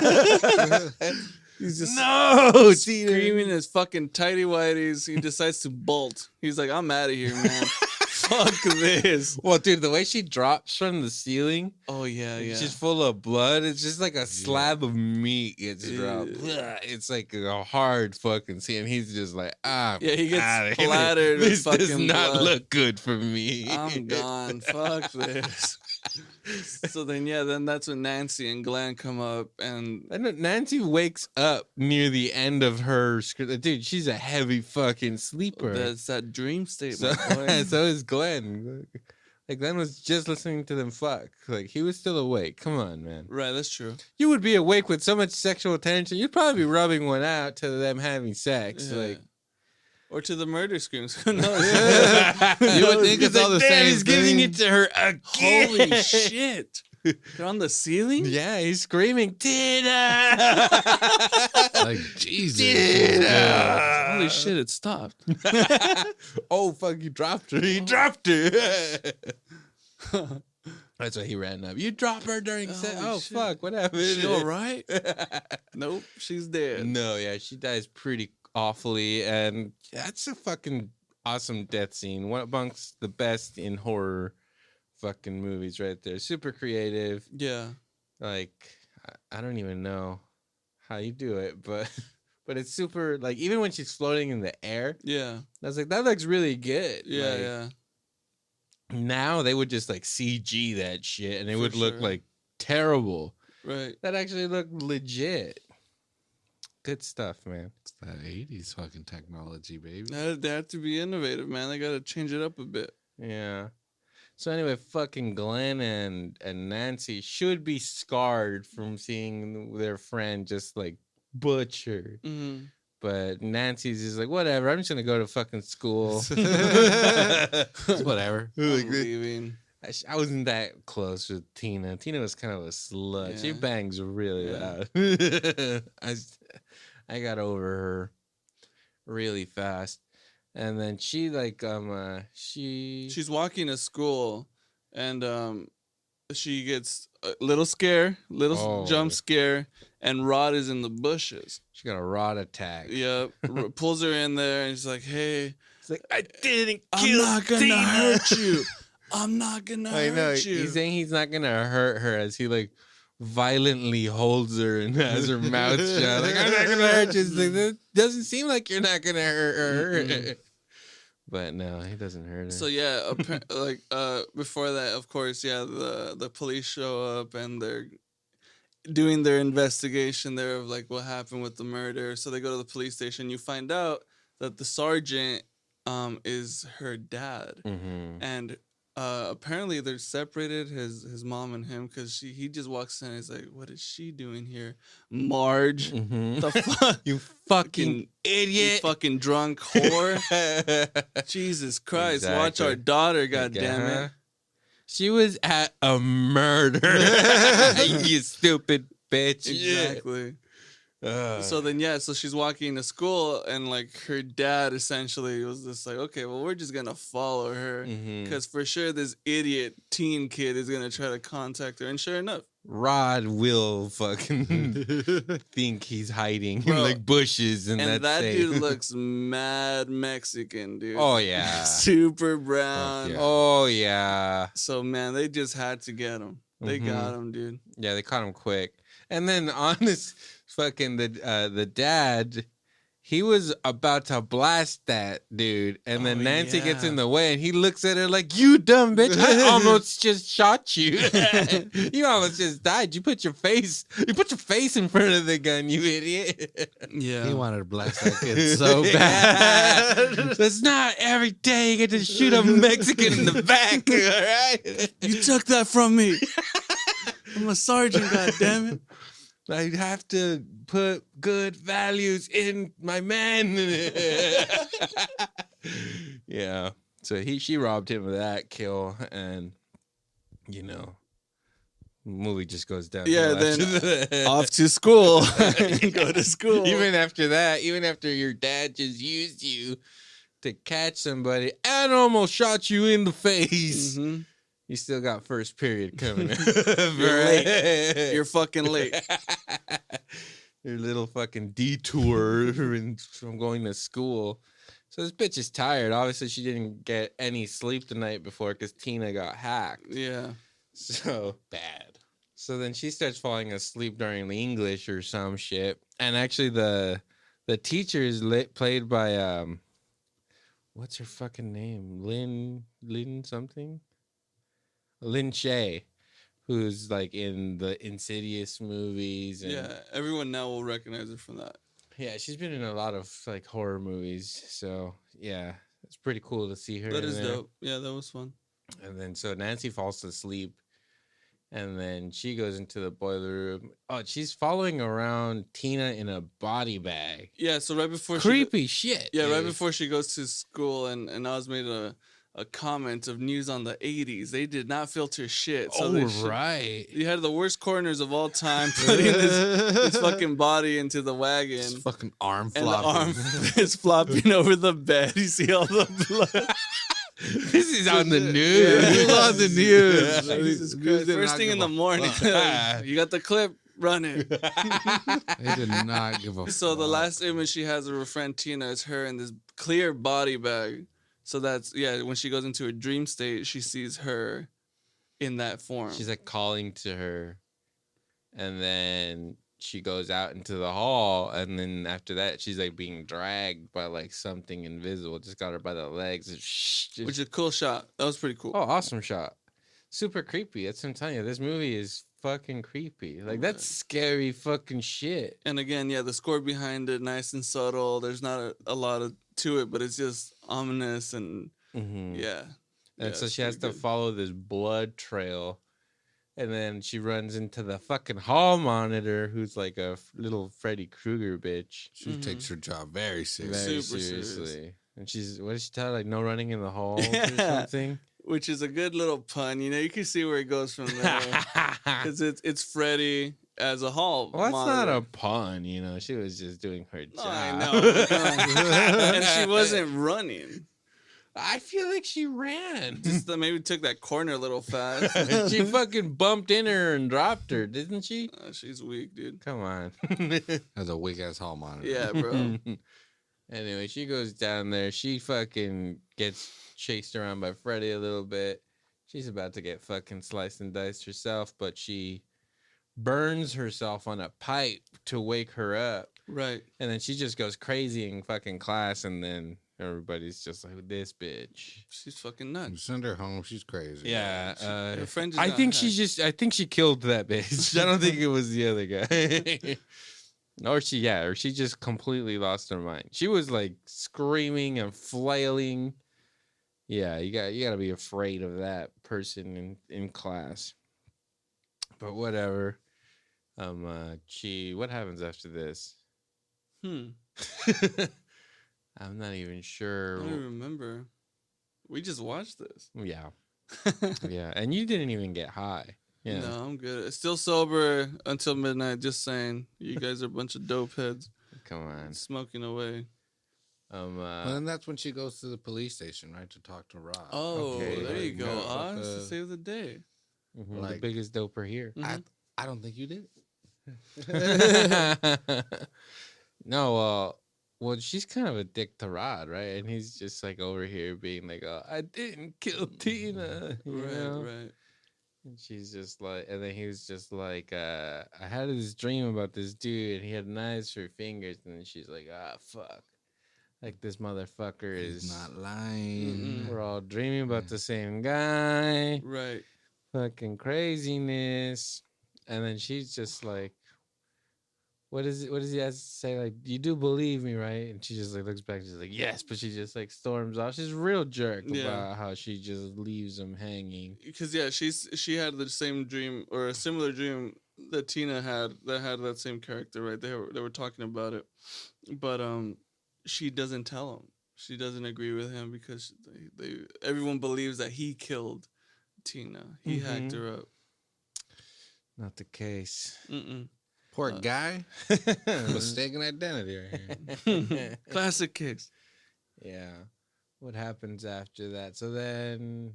He's just screaming his fucking tighty whities. He decides to bolt. He's like, I'm out of here, man. Fuck this. Well, dude, the way she drops from the ceiling. Oh, yeah. She's full of blood. It's just like a slab of meat gets dropped. It's like a hard fucking scene. He's just like, Yeah, he gets splattered. This does not blood. look good for me. I'm gone. Fuck this. So then that's when Nancy and Glenn come up, and Nancy wakes up near the end of her script. Dude, she's a heavy fucking sleeper. That's that dream state. So is Glenn. Like, Glenn was just listening to them fuck. Like, he was still awake. Come on, man. Right, that's true. You would be awake with so much sexual tension. You'd probably be rubbing one out to them having sex. Yeah. Like, or to the murder screams. Who knows? You would think it's all the same He's giving it to her again. Holy shit. They're on the ceiling? Yeah, he's screaming, Tina! Like, Jesus. Tina! Holy shit, it stopped. Oh, fuck, you dropped her. He dropped her. That's why he ran up. You dropped her during sex. Oh, shit. fuck, what happened? She all right? Nope, she's dead. No, yeah, she dies pretty awfully, and that's a fucking awesome death scene. One amongst the best in horror fucking movies right there. Super creative. Yeah. Like, I don't even know how you do it, but it's super, like, even when she's floating in the air. Yeah. I was like, that looks really good. Yeah, like, yeah. Now they would just like CG that shit and it would look sure. like terrible. Right. That actually looked legit. Good stuff, man. It's that 80s fucking technology, baby. They have to be innovative, man. They got to change it up a bit. Yeah. So anyway, fucking Glenn and Nancy should be scarred from seeing their friend just like butchered. Mm-hmm. But Nancy's just like, whatever, I'm just gonna go to fucking school. Whatever. Like, Leaving. I wasn't that close with Tina. Tina was kind of a slut. She Yeah. bangs really Yeah. loud. I got over her really fast. And then she like She's walking to school, and she gets a little jump scare, and Rod is in the bushes. She got a rod attack. Yep, pulls her in there, and he's like, "Hey, It's like, I didn't I'm kill not gonna Tina. hurt you. I'm not gonna I know. hurt you." He's saying he's not gonna hurt her as he like violently holds her and has her mouth shut. Like, I'm not gonna hurt you. It's like, that doesn't seem like you're not gonna hurt her. Mm-mm. But no, he doesn't hurt her. So yeah, before that, of course, yeah, the police show up and they're doing their investigation there of like what happened with the murder. So they go to the police station. You find out that the sergeant is her dad, Mm-hmm. and Apparently they're separated, his mom and him, because he just walks in and he's like, what is she doing here? Marge. Mhm. The fuck? You fucking You idiot. fucking drunk whore. Jesus Christ. Watch our Exactly. daughter, god damn Uh-huh. it. She was at a murder. You stupid bitch. Exactly. So then, so she's walking to school, and like her dad essentially was just like, okay, well, we're just gonna follow her Mhm. because for sure this idiot teen kid is gonna try to contact her, and sure enough, Rod will fucking think he's hiding in Bro, like bushes, and and that's that safe. dude looks mad Mexican, dude. Oh yeah. Super brown. yeah. Oh yeah. So man, they just had to get him. They Mhm. got him, dude. Yeah, they caught him quick. And then honest fucking the dad, he was about to blast that dude, and then Oh, Nancy gets yeah. in the way, and he looks at her like, "You dumb bitch! I almost just shot you. You almost just died. You put your face in front of the gun, you idiot." Yeah. He wanted to blast that kid so bad. That's not every day you get to shoot a Mexican in the back. All right, You took that from me. I'm a sergeant, god damn it. I have to put good values in my men. Yeah. So she robbed him of that kill, and movie just goes down. Yeah, then off to school. Go to school. Even after that, even after your dad just used you to catch somebody and almost shot you in the face. Mhm. You still got first period coming up. You're late. You're fucking late. Your little fucking detour from going to school. So this bitch is tired. Obviously, she didn't get any sleep the night before because Tina got hacked. Yeah. So bad. So then she starts falling asleep during the English or some shit. And actually, the teacher is played by what's her fucking name? Lynn something. Lynn Shay, who's like in the Insidious movies. And, Yeah. Everyone now will recognize her from that. yeah, she's been in a lot of like horror movies. So yeah, it's pretty cool to see her. That in is there. dope. Yeah, that was fun. And then so Nancy falls asleep, and then she goes into the boiler room. Oh, she's following around Tina in a body bag. Yeah, so right before Creepy shit. Yeah, right dude. before she goes to school, and Oz made a comment of news on the 80s. They did not filter shit. So they Right. You had the worst corners of all time putting this fucking body into the wagon. His fucking arm And flopping. the arm is flopping over the bed. You see all the blood. This is on the news. This is on the news. Yeah. Jesus News Christ. did First not thing give in the a morning. fuck. You got the clip, run it. They did not give a So the fuck. last image she has of her friend Tina is her in this clear body bag. So that's, when she goes into a dream state, she sees her in that form. She's like calling to her, and then she goes out into the hall, and then after that, she's like being dragged by like something invisible. Just got her by the legs, Which is a cool shot. That was pretty cool. oh, awesome shot. Super creepy. That's what I'm telling you. This movie is fucking creepy. Like that's scary fucking shit. And again, the score behind it, nice and subtle. There's not a lot to it, but it's just ominous and Mm-hmm. yeah. And so she has to follow this blood trail. And then she runs into the fucking hall monitor, who's like a little Freddy Krueger bitch. She takes her job very seriously. Very Super serious. seriously. And what does she tell her? Like, no running in the halls or Yeah. something? Which is a good little pun. You can see where it goes from there. Because it's Freddy as a hall. Well, that's monitor. not a pun, She was just doing her job. No, I know. And she wasn't running. I feel like she ran. Just maybe took that corner a little fast. She fucking bumped in her and dropped her, didn't she? She's weak, dude. Come on. Has a weak ass hall monitor. Yeah, bro. Anyway, she goes down there. She fucking gets chased around by Freddy a little bit. She's about to get fucking sliced and diced herself, but she burns herself on a pipe to wake her up. Right. And then she just goes crazy in fucking class, and then everybody's just like, this bitch. She's fucking nuts. Send her home. She's crazy. Yeah. Her friend just I got think hacked. I think she killed that bitch. I don't think it was the other guy. Or she just completely lost her mind. She was like screaming and flailing, Yeah, you gotta be afraid of that person in class. But whatever. What happens after this? I'm not even sure. I don't even remember. We just watched this. Yeah. Yeah. And you didn't even get high. Yeah. No, I'm good. Still sober until midnight. Just saying, you guys are a bunch of dope heads. Come on. Smoking away. Well, and that's when she goes to the police station, right, to talk to Rod. Oh, Okay, there you go. no, Oz to save the day. The biggest doper here. I don't think you did. No, well, she's kind of a dick to Rod, right? And he's just like over here being like, "Oh, I didn't kill Tina," you know? Right. And she's just like, and then he was just like, I had this dream about this dude, and he had knives for fingers, and then she's like, "Ah, fuck." Like, this motherfucker He's is not lying. We're all dreaming about the same guy. Right. Fucking craziness. And then she's just like, what does he have to say? Like, you do believe me, right? And she just like looks back, she's like, yes, but she just like storms off. She's a real jerk about how she just leaves him hanging. Because she had the same dream or a similar dream that Tina had that same character, right? They were talking about it. But she doesn't tell him. She doesn't agree with him because everyone believes that he killed Tina. He hacked her up. Not the case. Poor guy. Mistaken identity right here. Classic case. Yeah. What happens after that? So then,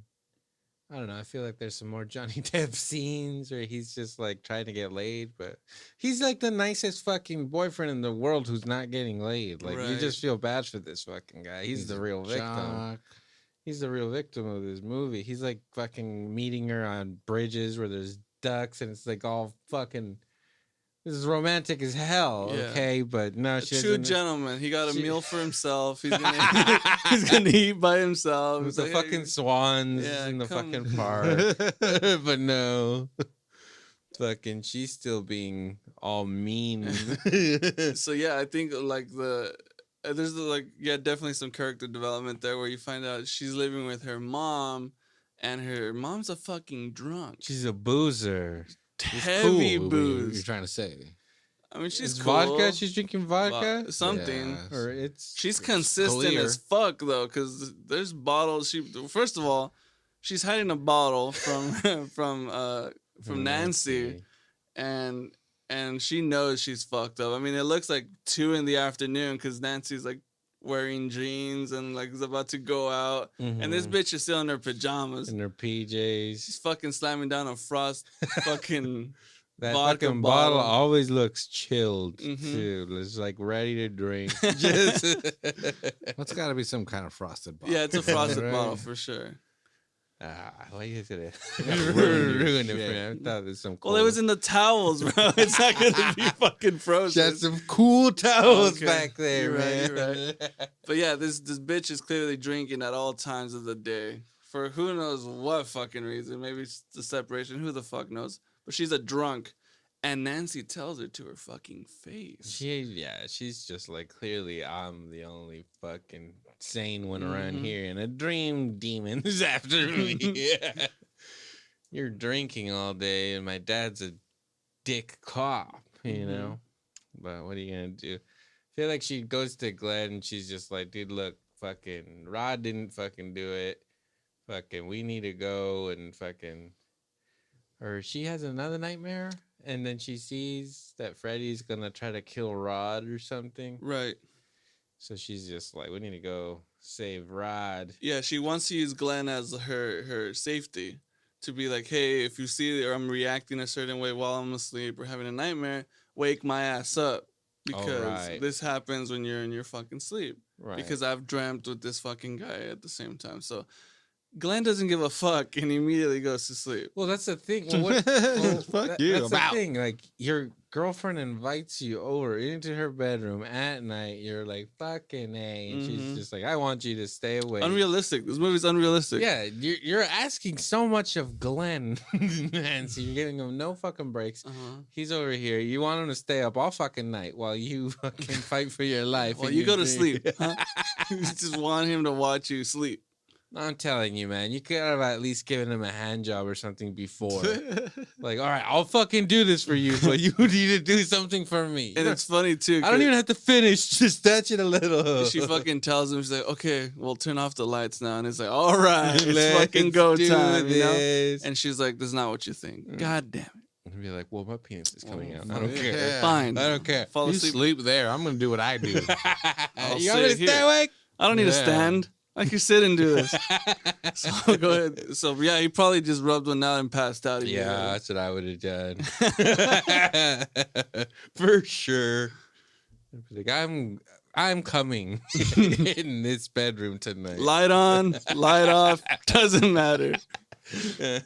I don't know. I feel like there's some more Johnny Depp scenes where he's just like trying to get laid, but he's like the nicest fucking boyfriend in the world who's not getting laid. Like, you just feel bad for this fucking guy. He's the real victim. He's the real victim of this movie. He's like fucking meeting her on bridges where there's ducks and it's like all fucking. This is romantic as hell, okay? But no, she true gentleman. He got a meal for himself. He's gonna eat by himself. With the fucking swans in the fucking park. But no. Fucking she's still being all mean. So yeah, I think like there's definitely some character development there where you find out she's living with her mom and her mom's a fucking drunk. She's a boozer. Heavy booze. You're trying to say? I mean, she's cool. Vodka. She's drinking vodka. Something. Yeah. Or she's consistent clear. as fuck though, because there's bottles. First of all, she's hiding a bottle from Nancy, and she knows she's fucked up. I mean, it looks like 2 PM because Nancy's like wearing jeans and like is about to go out, and this bitch is still in her pajamas, in her PJs. She's fucking slamming down a Frost fucking that vodka fucking bottle always looks chilled too. It's like ready to drink. It's got to be some kind of frosted bottle. Yeah, it's a frosted bottle for sure. Why is it ruined it for me? I thought it was some cool. Well, it was in the towels, bro. It's not gonna be fucking frozen. Got some cool towels back there, man. You're right. But yeah, this bitch is clearly drinking at all times of the day for who knows what fucking reason. Maybe it's the separation. Who the fuck knows? But she's a drunk, and Nancy tells her to her fucking face. She's just like, clearly I'm the only fucking sane one around here, and a dream demon is after me. Yeah. You're drinking all day, and my dad's a dick cop, you know? But what are you gonna do? I feel like she goes to Glenn, and she's just like, dude, look, fucking Rod didn't fucking do it. Fucking, we need to go and fucking... Or she has another nightmare, and then she sees that Freddy's gonna try to kill Rod or something. Right. So she's just like, we need to go save Rod. Yeah, she wants to use Glenn as her safety. To be like, hey, if you see or I'm reacting a certain way while I'm asleep or having a nightmare, wake my ass up. Because this happens when you're in your fucking sleep. Right. Because I've dreamt with this fucking guy at the same time. So Glenn doesn't give a fuck and he immediately goes to sleep. Well, that's the thing. Fuck you. That's the thing. Like, your girlfriend invites you over into her bedroom at night. You're like, fucking A. And she's just like, I want you to stay away. Unrealistic. This movie's unrealistic. Yeah, you're asking so much of Glenn, Nancy. You're giving him no fucking breaks. He's over here. You want him to stay up all fucking night while you fucking fight for your life. Well, you go to sleep. Huh? You just want him to watch you sleep. I'm telling you, man, you could have at least given him a hand job or something before. Like, all right, I'll fucking do this for you, but you need to do something for me. And it's funny too. I don't even have to finish. Just touch it a little. She fucking tells him, she's like, okay, we'll turn off the lights now. And it's like, all right, it's Let's fucking go do time, you know? this. And she's like, that's not what you think. God damn it. And be like, well, my penis is coming out. I fuck don't care. yeah. Fine. I don't care. Fall You asleep. sleep there. I'm gonna do what I do. You I'll want me to sit stay here. awake? I don't need to Yeah. stand. I can sit and do this. So go ahead. So yeah, he probably just rubbed one out and passed out. Yeah, immediately. that's what I would have done. For sure. Like, I'm coming in this bedroom tonight. Light on, light off, doesn't matter.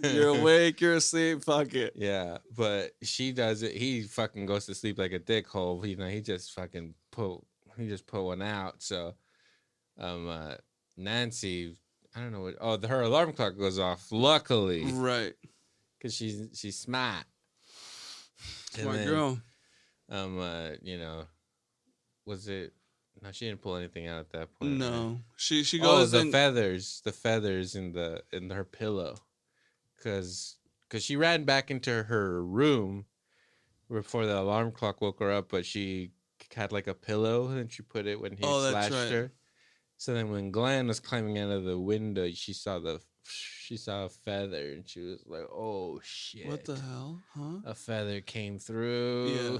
You're awake, you're asleep, fuck it. Yeah, but she does it. He fucking goes to sleep like a dickhole. You know, he just put one out. So, Nancy, I don't know what. Oh, her alarm clock goes off. Luckily, Right. because she's smart. Smart And then, girl. you know, was it? No, she didn't pull anything out at that point. No. She Oh, goes the in. feathers in her pillow, because she ran back into her room before the alarm clock woke her up, but she had like a pillow and she put it when he Oh, that's slashed right. her. So then when Glenn was climbing out of the window, she saw a feather and she was like, "Oh shit! What the hell? Huh? A feather came through." Yeah.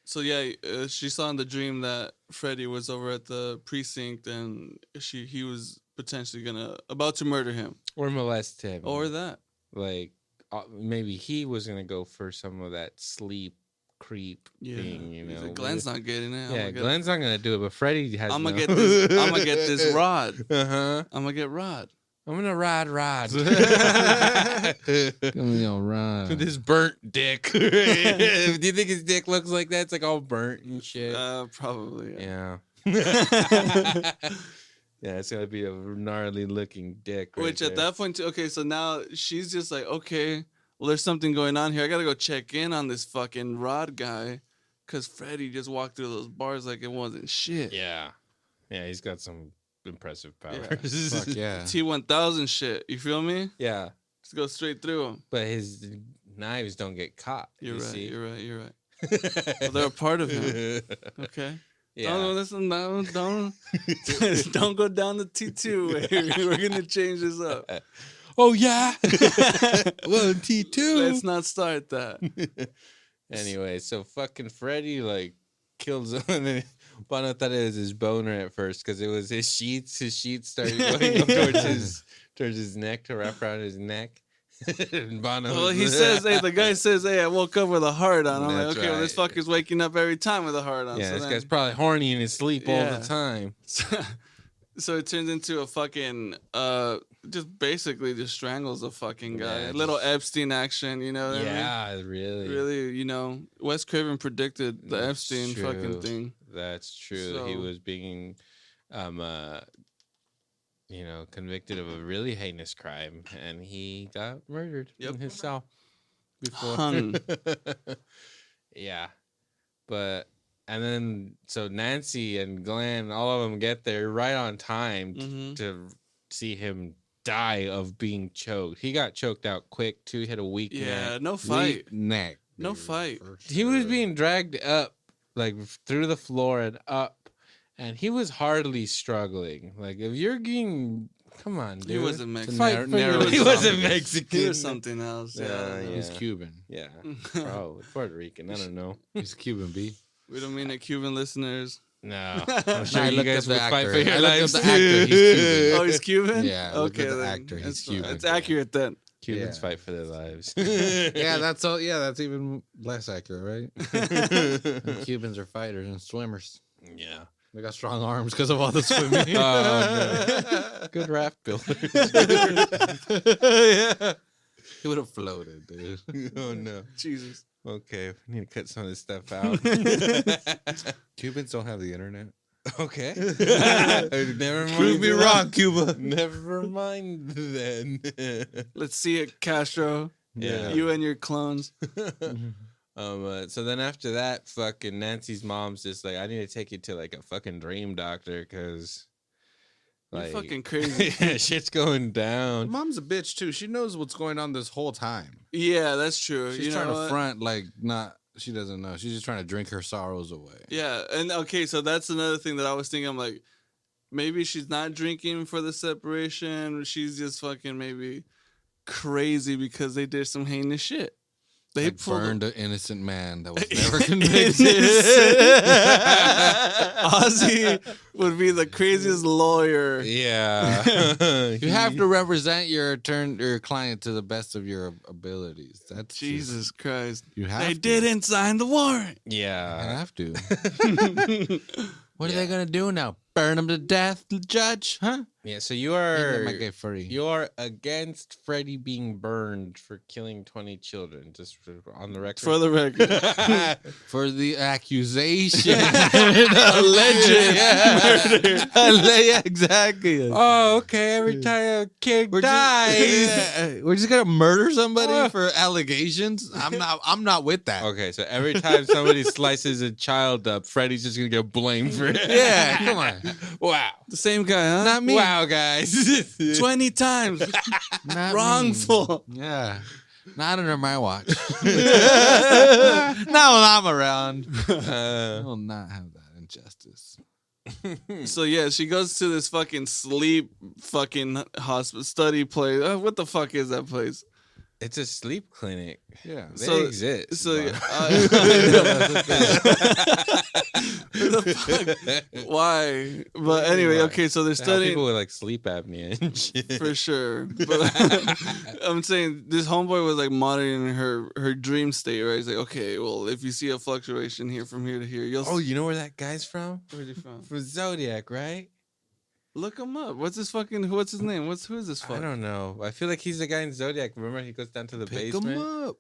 So yeah, she saw in the dream that Freddy was over at the precinct and he was potentially about to murder him Or molest him, or that. like maybe he was gonna go for some of that sleep creep thing, you He's know. like, Glenn's not getting it. Yeah, Glenn's not gonna do it, but Freddie has. I'm gonna no. get this. I'm gonna get this rod. Uh-huh. I'm gonna get Rod. I'm gonna ride Rod. Gonna be all right. With his burnt dick. Do you think his dick looks like that? It's like all burnt and shit. Probably. Yeah. Yeah, it's gonna be a gnarly looking dick. Which at that point, okay, so now she's just like, okay, well, there's something going on here. I gotta go check in on this fucking Rod guy, cause Freddy just walked through those bars like it wasn't shit. Yeah. Yeah, he's got some impressive Yeah. powers. Fuck yeah. T1000 shit. You feel me? Yeah. Just go straight through him. But his knives don't get caught. You're you right. see? You're right. You're right. Well, they're a part of him. Okay. Yeah. Don't listen. Don't don't go down the T2 way. We're gonna change this up. Oh yeah. Well, T2. Let's not start that. Anyway, so fucking Freddy like kills him, and then Bono thought it was his boner at first because it was his sheets. His sheets started going up towards his neck to wrap around his neck. And Bono Well, was- he says, hey, the guy says, hey, I woke up with a heart on. I'm like, That's okay, well, this right. fucker's waking up every time with a heart on. Yeah, so this then- guy's probably horny in his sleep all Yeah. the time. So it turns into a fucking, just basically just strangles the fucking guy. Yeah, A little just- Epstein action, you know what I mean? Yeah, really. Really, you know, Wes Craven predicted the That's Epstein fucking true. thing. That's true. He So- was being, convicted of a really heinous crime, and he got murdered Yep. in his cell before. Hung. Yeah, and then so Nancy and Glenn, all of them get there right on time Mhm. to see him die of being choked. He got choked out quick too. He had a weak Yeah, neck. no fight. Weak neck. No dude, fight. for He was sure. being dragged up, like through the floor and up, and he was hardly struggling. Like if you're getting, come on, dude. He wasn't Mexican. Fight for narrow your- He his wasn't esophagus. Mexican. He was something else. Yeah, Yeah. He's yeah. Cuban. Yeah, oh, Puerto Rican. I don't know. He's Cuban, B. We don't mean it, Cuban listeners. No, I'm sure I you looked guys up would the fight for actor. your I looked up lives. the actor. He's Cuban. Oh, he's Cuban? Yeah, look Okay, at the then. actor. He's It's- Cuban. It's accurate then. Cubans Yeah. fight for their lives. Yeah, that's all. Yeah, that's even less accurate, right? Cubans are fighters and swimmers. Yeah. They got strong arms because of all the swimming. Oh, Good raft builders. Yeah, he would have floated, dude. Oh no. Jesus. Okay, we need to cut some of this stuff out. Cubans don't have the internet. Okay. Never mind. Prove me wrong, Cuba. Never mind then. Let's see it, Castro. Yeah. You and your clones. So then after that, fucking Nancy's mom's just like, I need to take you to like a fucking dream doctor because You're Like, fucking crazy. shit's going down. Mom's a bitch too. She knows what's going on this whole time. Yeah, that's true. She's you trying know to what? front like not. She doesn't know. She's just trying to drink her sorrows away. Yeah, and okay, so that's another thing that I was thinking. I'm like, maybe she's not drinking for the separation. She's just fucking maybe crazy because they did some heinous shit. They Like pulled burned an innocent man that was never convicted. Ozzy would be the craziest lawyer. Yeah. You have to represent your client to the best of your abilities. That's Jesus Christ. You have They to. didn't sign the warrant. You Yeah. have to. What are they gonna do now? Burn him to death, judge? Huh? Yeah. So you That are might get furry. you're against Freddy being burned for killing 20 children, just on the record. For the record. For the accusation, Alleged murder. Yeah, exactly. Oh, okay. Every time a kid dies. We're just gonna murder somebody for allegations. I'm not with that. Okay, so every time somebody slices a child up, Freddy's just gonna get blamed for it. Yeah, come on. Wow. The same guy, huh? Not me. Wow, guys. 20 times. Not Wrongful. me. Yeah. Not under my watch. Now I'm around. I will not have that injustice. So yeah, she goes to this fucking sleep fucking hospital study place. What the fuck is that place? It's a sleep clinic. Yeah. They So- exist. So but- who the fuck? Why? But anyway, okay, so they're They have studying people with like sleep apnea and shit. for sure. But I'm saying this homeboy was like monitoring her dream state, right? He's like, okay, well, if you see a fluctuation here from here to here, you'll. Oh, you know where that guy's from? Where's he from? From Zodiac, right? Look him up. What's his fucking? What's his name? Who is this fuck? I don't know. I feel like he's the guy in Zodiac. Remember, he goes down to the Pick basement. them up.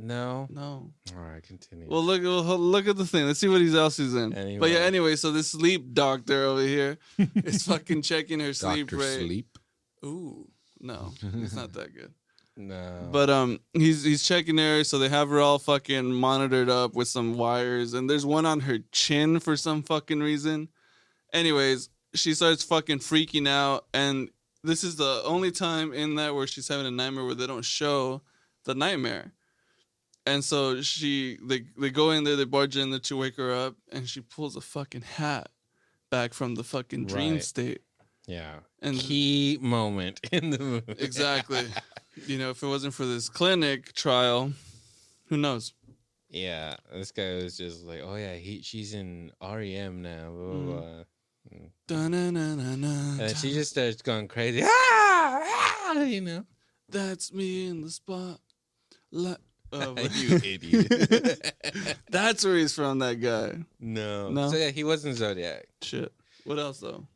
No. No. All right, continue. Well, look at the thing. Let's see what else he's in. But yeah, Anyway. anyway, so this sleep doctor over here is fucking checking her sleep Dr. rate. Sleep. Ooh, no, it's not that good. no. But he's checking her, so they have her all fucking monitored up with some wires, and there's one on her chin for some fucking reason. Anyways, she starts fucking freaking out, and this is the only time in that where she's having a nightmare where they don't show the nightmare. And so they go in there, they barge in there to wake her up, and she pulls a fucking hat back from the fucking dream Right. state. yeah. And Key moment in the movie. exactly. You know, if it wasn't for this clinic trial, who knows? Yeah, this guy was just like, oh yeah, she's in REM now. Blah, blah, blah. Da-na-na-na-na. And then she just starts going crazy. Ah, you know. That's me in the spot. You idiot. That's where he's from, that guy. No. No? So yeah, he wasn't Zodiac. Shit. What else, though?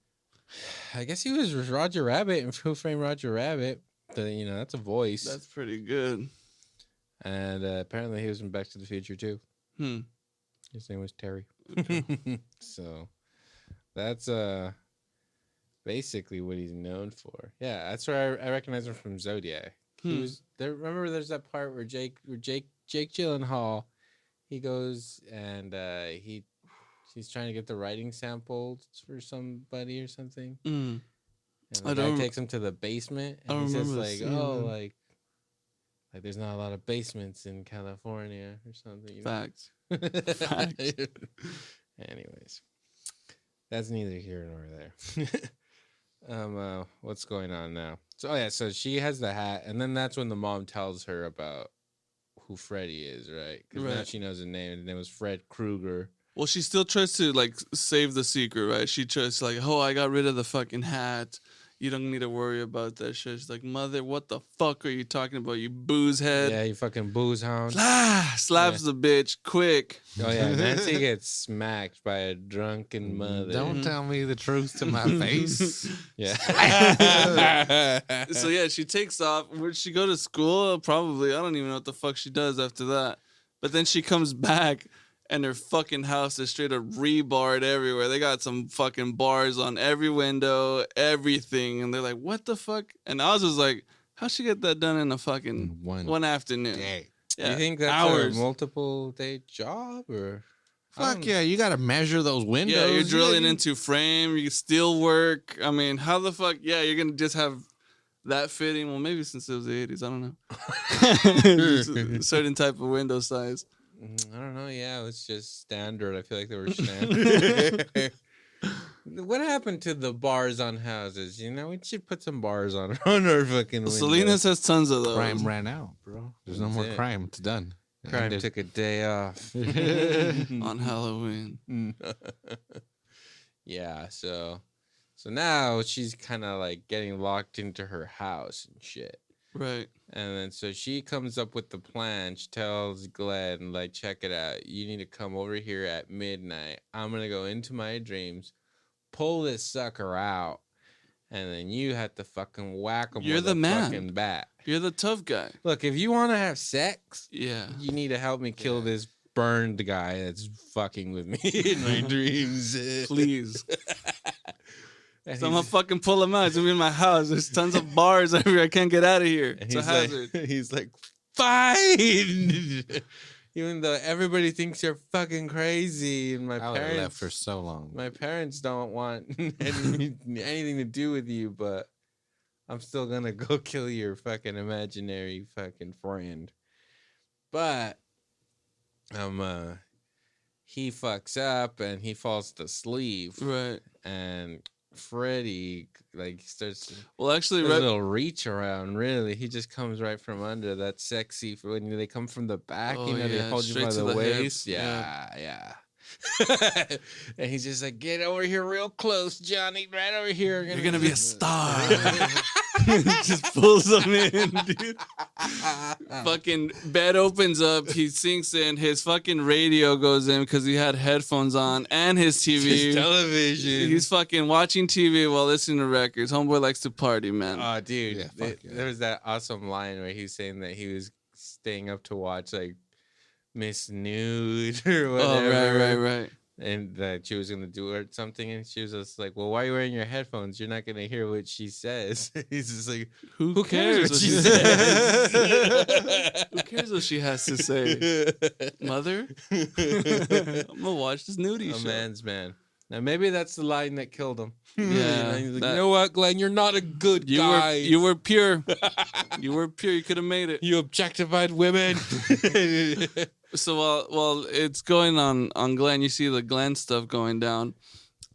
I guess he was Roger Rabbit in Who Framed Roger Rabbit. You know, that's a voice. That's pretty good. And apparently he was in Back to the Future too. His name was Terry. So that's basically what he's known for. Yeah, that's where I recognize him from Zodiac. He was there. Remember, there's that part where Jake Gyllenhaal, he goes and he's trying to get the writing samples for somebody or something. And the guy takes him to the basement, and he says like, "Oh, like there's not a lot of basements in California or something." You know? Facts. Facts. Anyways, that's neither here nor there. What's going on now? So, oh yeah, so she has the hat, and then that's when the mom tells her about who Freddy is, right? Because now Right. she knows his name. His name was Fred Krueger. Well, she still tries to like save the secret, right? She tries like, oh, I got rid of the fucking hat. You don't need to worry about that shit. She's like, mother, what the fuck are you talking about? You booze head. Yeah, you fucking booze hound. Slaps the bitch quick. Oh yeah, Nancy gets smacked by a drunken mother. Don't tell me the truth to my face. Yeah. So yeah, she takes off. Where'd she go to school? Probably. I don't even know what the fuck she does after that. But then she comes back, and her fucking house is straight up rebarred everywhere. They got some fucking bars on every window, everything. And they're like, what the fuck? And I was just like, how'd she get that done in a fucking one afternoon? Day. Do you think that's a multiple day job or? Fuck yeah, you got to measure those windows. Yeah, you're drilling into frame, you steel work. I mean, how the fuck? Yeah, you're gonna just have that fitting. Well, maybe since it was the 80s, I don't know. Just a certain type of window size. I don't know. Yeah, it was just standard. I feel like they were standard. What happened to the bars on houses? You know, we should put some bars on our fucking windows. Salinas has tons of those. Crime ran out, bro. There's no more crime. It's done. Crime took a day off. On Halloween. Yeah, so now she's kind of like getting locked into her house and shit. Right. And then so she comes up with the plan. She tells Glenn, like, check it out. You need to come over here at midnight. I'm going to go into my dreams, pull this sucker out, and then you have to fucking whack him with a fucking bat. You're the tough guy. Look, if you want to have sex, yeah, you need to help me kill this burned guy that's fucking with me in my dreams. Please. So I'm gonna fucking pull him out. He's gonna be in my house. There's tons of bars everywhere. I can't get out of here. It's a hazard. He's like, fine. Even though everybody thinks you're fucking crazy, and my parents left for so long. My parents don't want anything to do with you, but I'm still gonna go kill your fucking imaginary fucking friend. But he fucks up and he falls asleep. Right. And Freddy like starts. Well, actually, a little reach around. Really, he just comes right from under. That sexy when they come from the back. Oh, you know, they hold you by the waist. Hip. Yeah. And he's just like, get over here real close, Johnny. Right over here. You're gonna be a star. Just pulls him in, dude. Fucking bed opens up. He sinks in. His fucking radio goes in because he had headphones on and his TV. His television. He's fucking watching TV while listening to records. Homeboy likes to party, man. Oh, dude. There was that awesome line where he was saying that he was staying up to watch like Miss Nude or whatever. Oh, right. And that she was going to do or something. And she was just like, well, why are you wearing your headphones? You're not going to hear what she says. He's just like, who cares what she says? Who cares what she has to say? Mother? I'm going to watch this nudie show. A man's man. Now, maybe that's the line that killed him. Yeah. He's like, you know what, Glenn? You're not a good guy. You were pure. You were pure. You could have made it. You objectified women. So while it's going on Glenn, you see the Glenn stuff going down.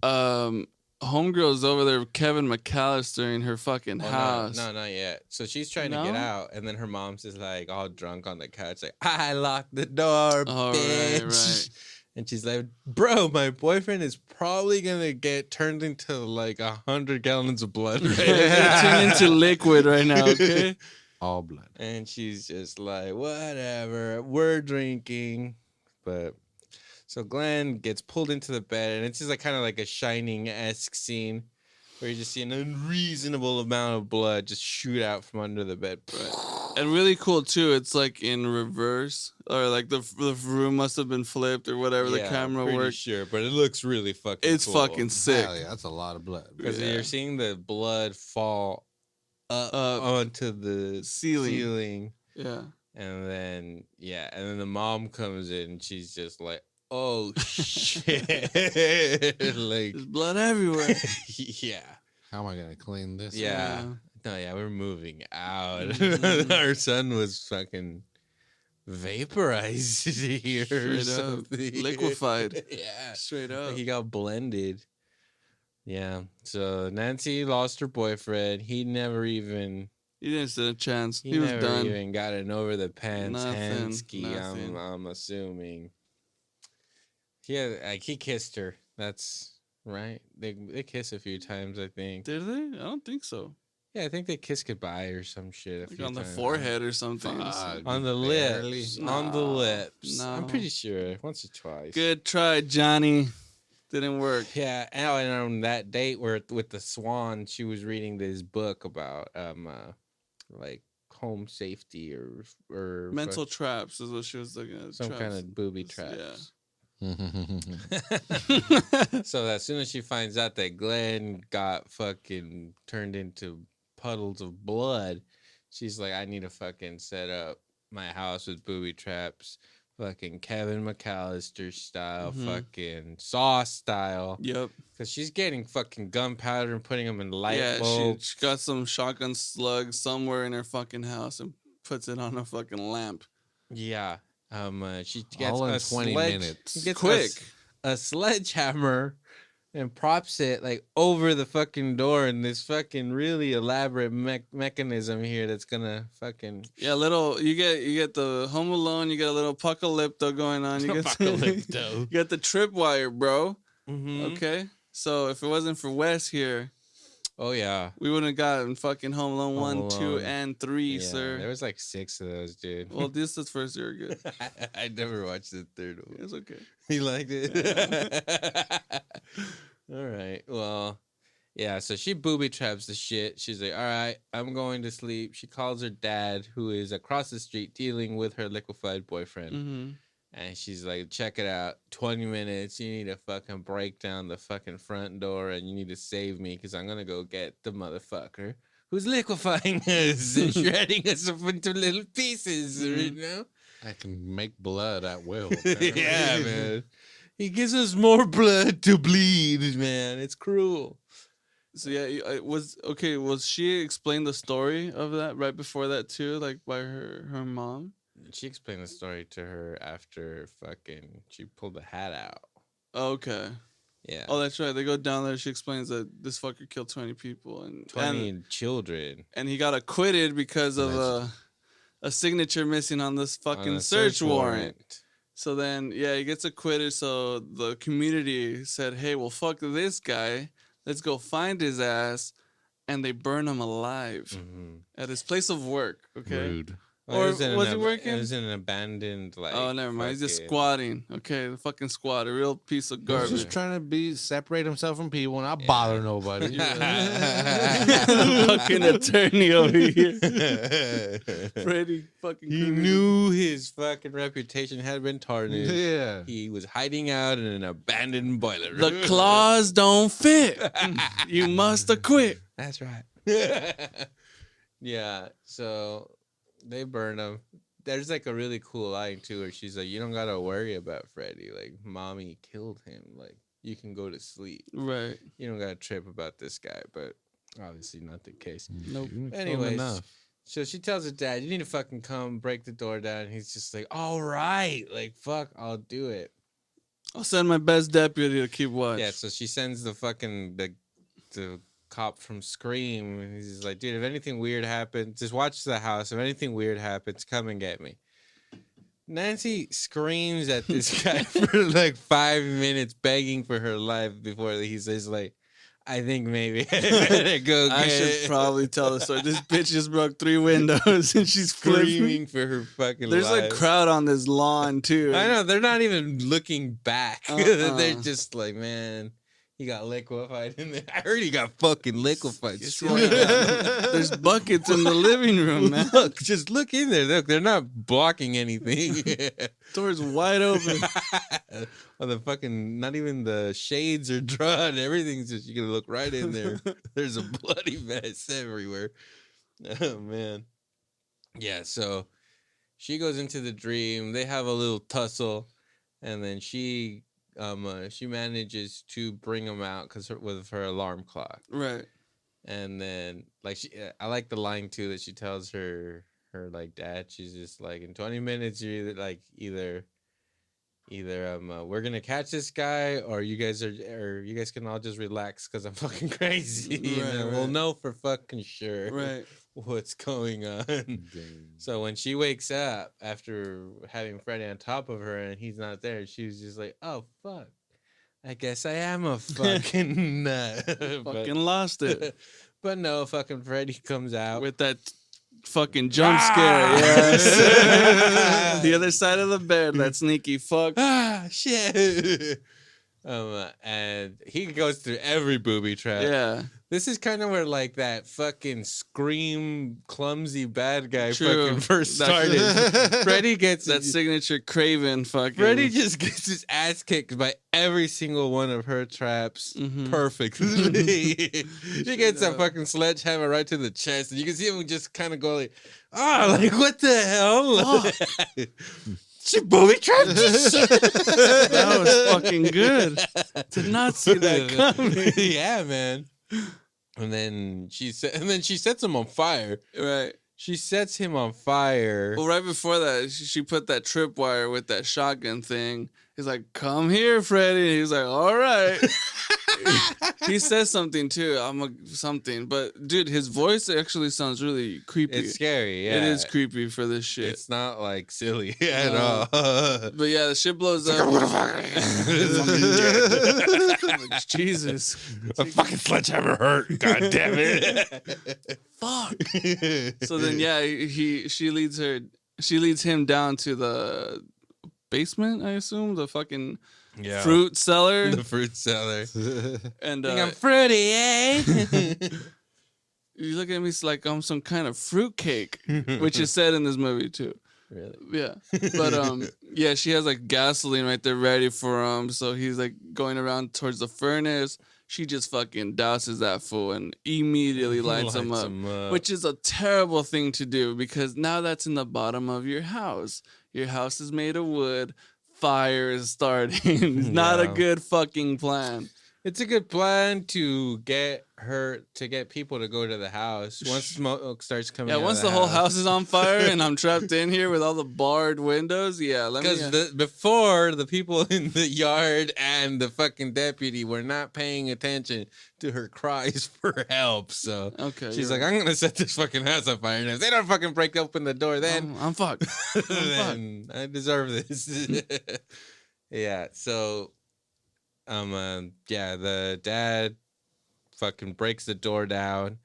Homegirl's over there with Kevin McAllister in her fucking house. No, not yet. So she's trying to get out, and then her mom's just like all drunk on the couch, like, I locked the door, bitch. Right. And she's like, bro, my boyfriend is probably going to get turned into like 100 gallons of blood. Right? Turned into liquid right now, okay? All blood. And she's just like, whatever, we're drinking. But so Glenn gets pulled into the bed, and it's just like kind of like a Shining-esque scene where you just see an unreasonable amount of blood just shoot out from under the bed. And really cool too, it's like in reverse, or like the room must have been flipped or whatever. The camera worked. Sure, but it looks really fucking. It's cool. fucking sick. Hell yeah, that's a lot of blood. Because you're seeing the blood fall up onto the ceiling. Yeah. And then the mom comes in and she's just like, oh shit. Like there's blood everywhere. Yeah. How am I gonna clean this? Yeah. No, we're moving out. Our son was fucking vaporized here or something. Liquefied. Yeah. Straight up. He got blended. Yeah. So Nancy lost her boyfriend. He didn't stand a chance. He was never done. even got an over the pants Nothing. Hansky, I'm assuming. Yeah, like he kissed her. That's right. They kiss a few times, I think. Did they? I don't think so. Yeah, I think they kissed goodbye or some shit. Like on the forehead or something. On the lips. Nah. On the lips. No. I'm pretty sure. Once or twice. Good try, Johnny. Didn't work. Yeah, and on that date with the swan, she was reading this book about like home safety or mental traps is what she was looking at. Some kind of booby traps. Yeah. So as soon as she finds out that Glenn got fucking turned into puddles of blood, she's like, I need to fucking set up my house with booby traps. fucking Kevin McAllister style, Mhm. fucking Saw style. Yep. Because she's getting fucking gunpowder and putting them in light Yeah, bulbs. she got some shotgun slugs somewhere in her fucking house and puts it on a fucking lamp. Yeah. She gets All in a 20 minutes. She gets Quick. a sledgehammer and props it like over the fucking door in this fucking really elaborate mechanism here that's gonna fucking Yeah, you get the Home Alone, you get a little apocalypto going on. You get Apocalypto. you got the tripwire, bro. Mhm. Okay. So if it wasn't for Wes here, Oh yeah. we wouldn't have gotten fucking Home Alone Home 1, 2, Alone. and 3, Yeah, sir. there was like 6 of those, dude. Well, this is first year good. I never watched the third one. It's okay. You liked it? All right. Well, yeah. So she booby traps the shit. She's like, all right, I'm going to sleep. She calls her dad, who is across the street dealing with her liquefied boyfriend. Mm-hmm. And she's like, check it out. 20 minutes. You need to fucking break down the fucking front door and you need to save me because I'm going to go get the motherfucker who's liquefying us and shredding us up into little pieces, you know? I can make blood at will. Yeah, man. He gives us more blood to bleed, man. It's cruel. So yeah, was she explained the story of that right before that too, like by her mom? She explained the story to her after fucking she pulled the hat out. Okay. Yeah. Oh, that's right. They go down there. She explains that this fucker killed 20 people 20 children. and he got acquitted because of a signature missing on this fucking search warrant. So then, yeah, he gets acquitted. So the community said, "Hey, well, fuck this guy. Let's go find his ass," and they burn him alive at his place of work. Okay. Rude. Or was he working? It was in an abandoned, like... Oh, never mind. He's just fucking- squatting. Okay, the fucking squat, a real piece of He's garbage. just trying to separate himself from people and not bother nobody. Fucking attorney over here. Freddy fucking He Krueger. knew his fucking reputation had been tarnished. Yeah. He was hiding out in an abandoned boiler room. The claws don't fit. You must acquit. That's right. Yeah, so they burn him. There's like a really cool line too where she's like, you don't gotta worry about Freddy. Like, mommy killed him. Like, you can go to sleep. Right. You don't gotta trip about this guy, but obviously not the case. Nope. Anyways, so she tells her dad, you need to fucking come break the door down. And he's just like, all right, like, fuck, I'll do it. I'll send my best deputy to keep watch. Yeah, so she sends the fucking the cop from Scream, and he's just like, dude, if anything weird happens, just watch the house. If anything weird happens, come and get me. Nancy screams at this guy for like 5 minutes, begging for her life before he says, like, I think maybe I better go I get should it. probably tell the story. This bitch just broke 3 windows and she's Screaming for her fucking There's life. a crowd on this lawn too. I know, they're not even looking back. Uh-uh. They're just like, man, he got liquefied in there. I heard he got fucking liquefied. You see all that? There's buckets in the living room, man. Look, just look in there. Look, they're not blocking anything. Door's wide open. Well, the fucking, not even the shades are drawn. Everything's just, you can look right in there. There's a bloody mess everywhere. Oh, man. Yeah, so she goes into the dream. They have a little tussle. And then she manages to bring him out with her alarm clock. Right. And then, like, I like the line too that she tells her like dad. She's just like, in 20 minutes, you're either we're gonna catch this guy, or you guys can all just relax because I'm fucking crazy. Right, and we'll know for fucking sure Right. what's going on. So when she wakes up after having Freddy on top of her and he's not there, she was just like, oh fuck, I guess I am a fucking nut. Fucking lost it. But no, fucking Freddy comes out With that fucking jump scare. Yes. The other side of the bed, that sneaky fuck. shit. And he goes through every booby trap. Yeah. This is kind of where like that fucking Scream clumsy bad guy True. fucking first That- started. Freddy gets That signature Craven fucking. Freddy just gets his ass kicked by every single one of her traps Mhm. perfectly. She gets that fucking sledgehammer right to the chest, and you can see him just kind of go like, like what the hell? She booby trapped this shit. That was fucking good. Did not see that coming. Yeah, man. And then she sets him on fire. Right. She sets him on fire. Well, right before that, she put that tripwire with that shotgun thing. He's like, "Come here, Freddy." He's like, "All right." He says something too. Something, but dude, his voice actually sounds really creepy. It's scary. Yeah, it is creepy for this shit. It's not like silly at all. But yeah, the shit blows up. I'm gonna fucking Like, Jesus, a fucking sledgehammer hurt. God damn it. fuck. So then, yeah, she leads him down to the basement. I assume the fucking fruit cellar. The fruit cellar. And I'm Freddy, eh? You look at me like I'm some kind of fruitcake, which is said in this movie too. Really? Yeah. But yeah, she has like gasoline right there ready for him. So he's like going around towards the furnace. She just fucking douses that fool and immediately lights him up, which is a terrible thing to do because now that's in the bottom of your house. Your house is made of wood. Fire is starting. Not a good fucking plan. It's a good plan to get people to go to the house once smoke starts coming. Yeah, once the whole house is on fire and I'm trapped in here with all the barred windows. Yeah, because before the people in the yard and the fucking deputy were not paying attention to her cries for help. So she's like, I'm gonna set this fucking house on fire, and if they don't fucking break open the door, then I'm fucked. then I deserve this. Yeah. So. The dad fucking breaks the door down.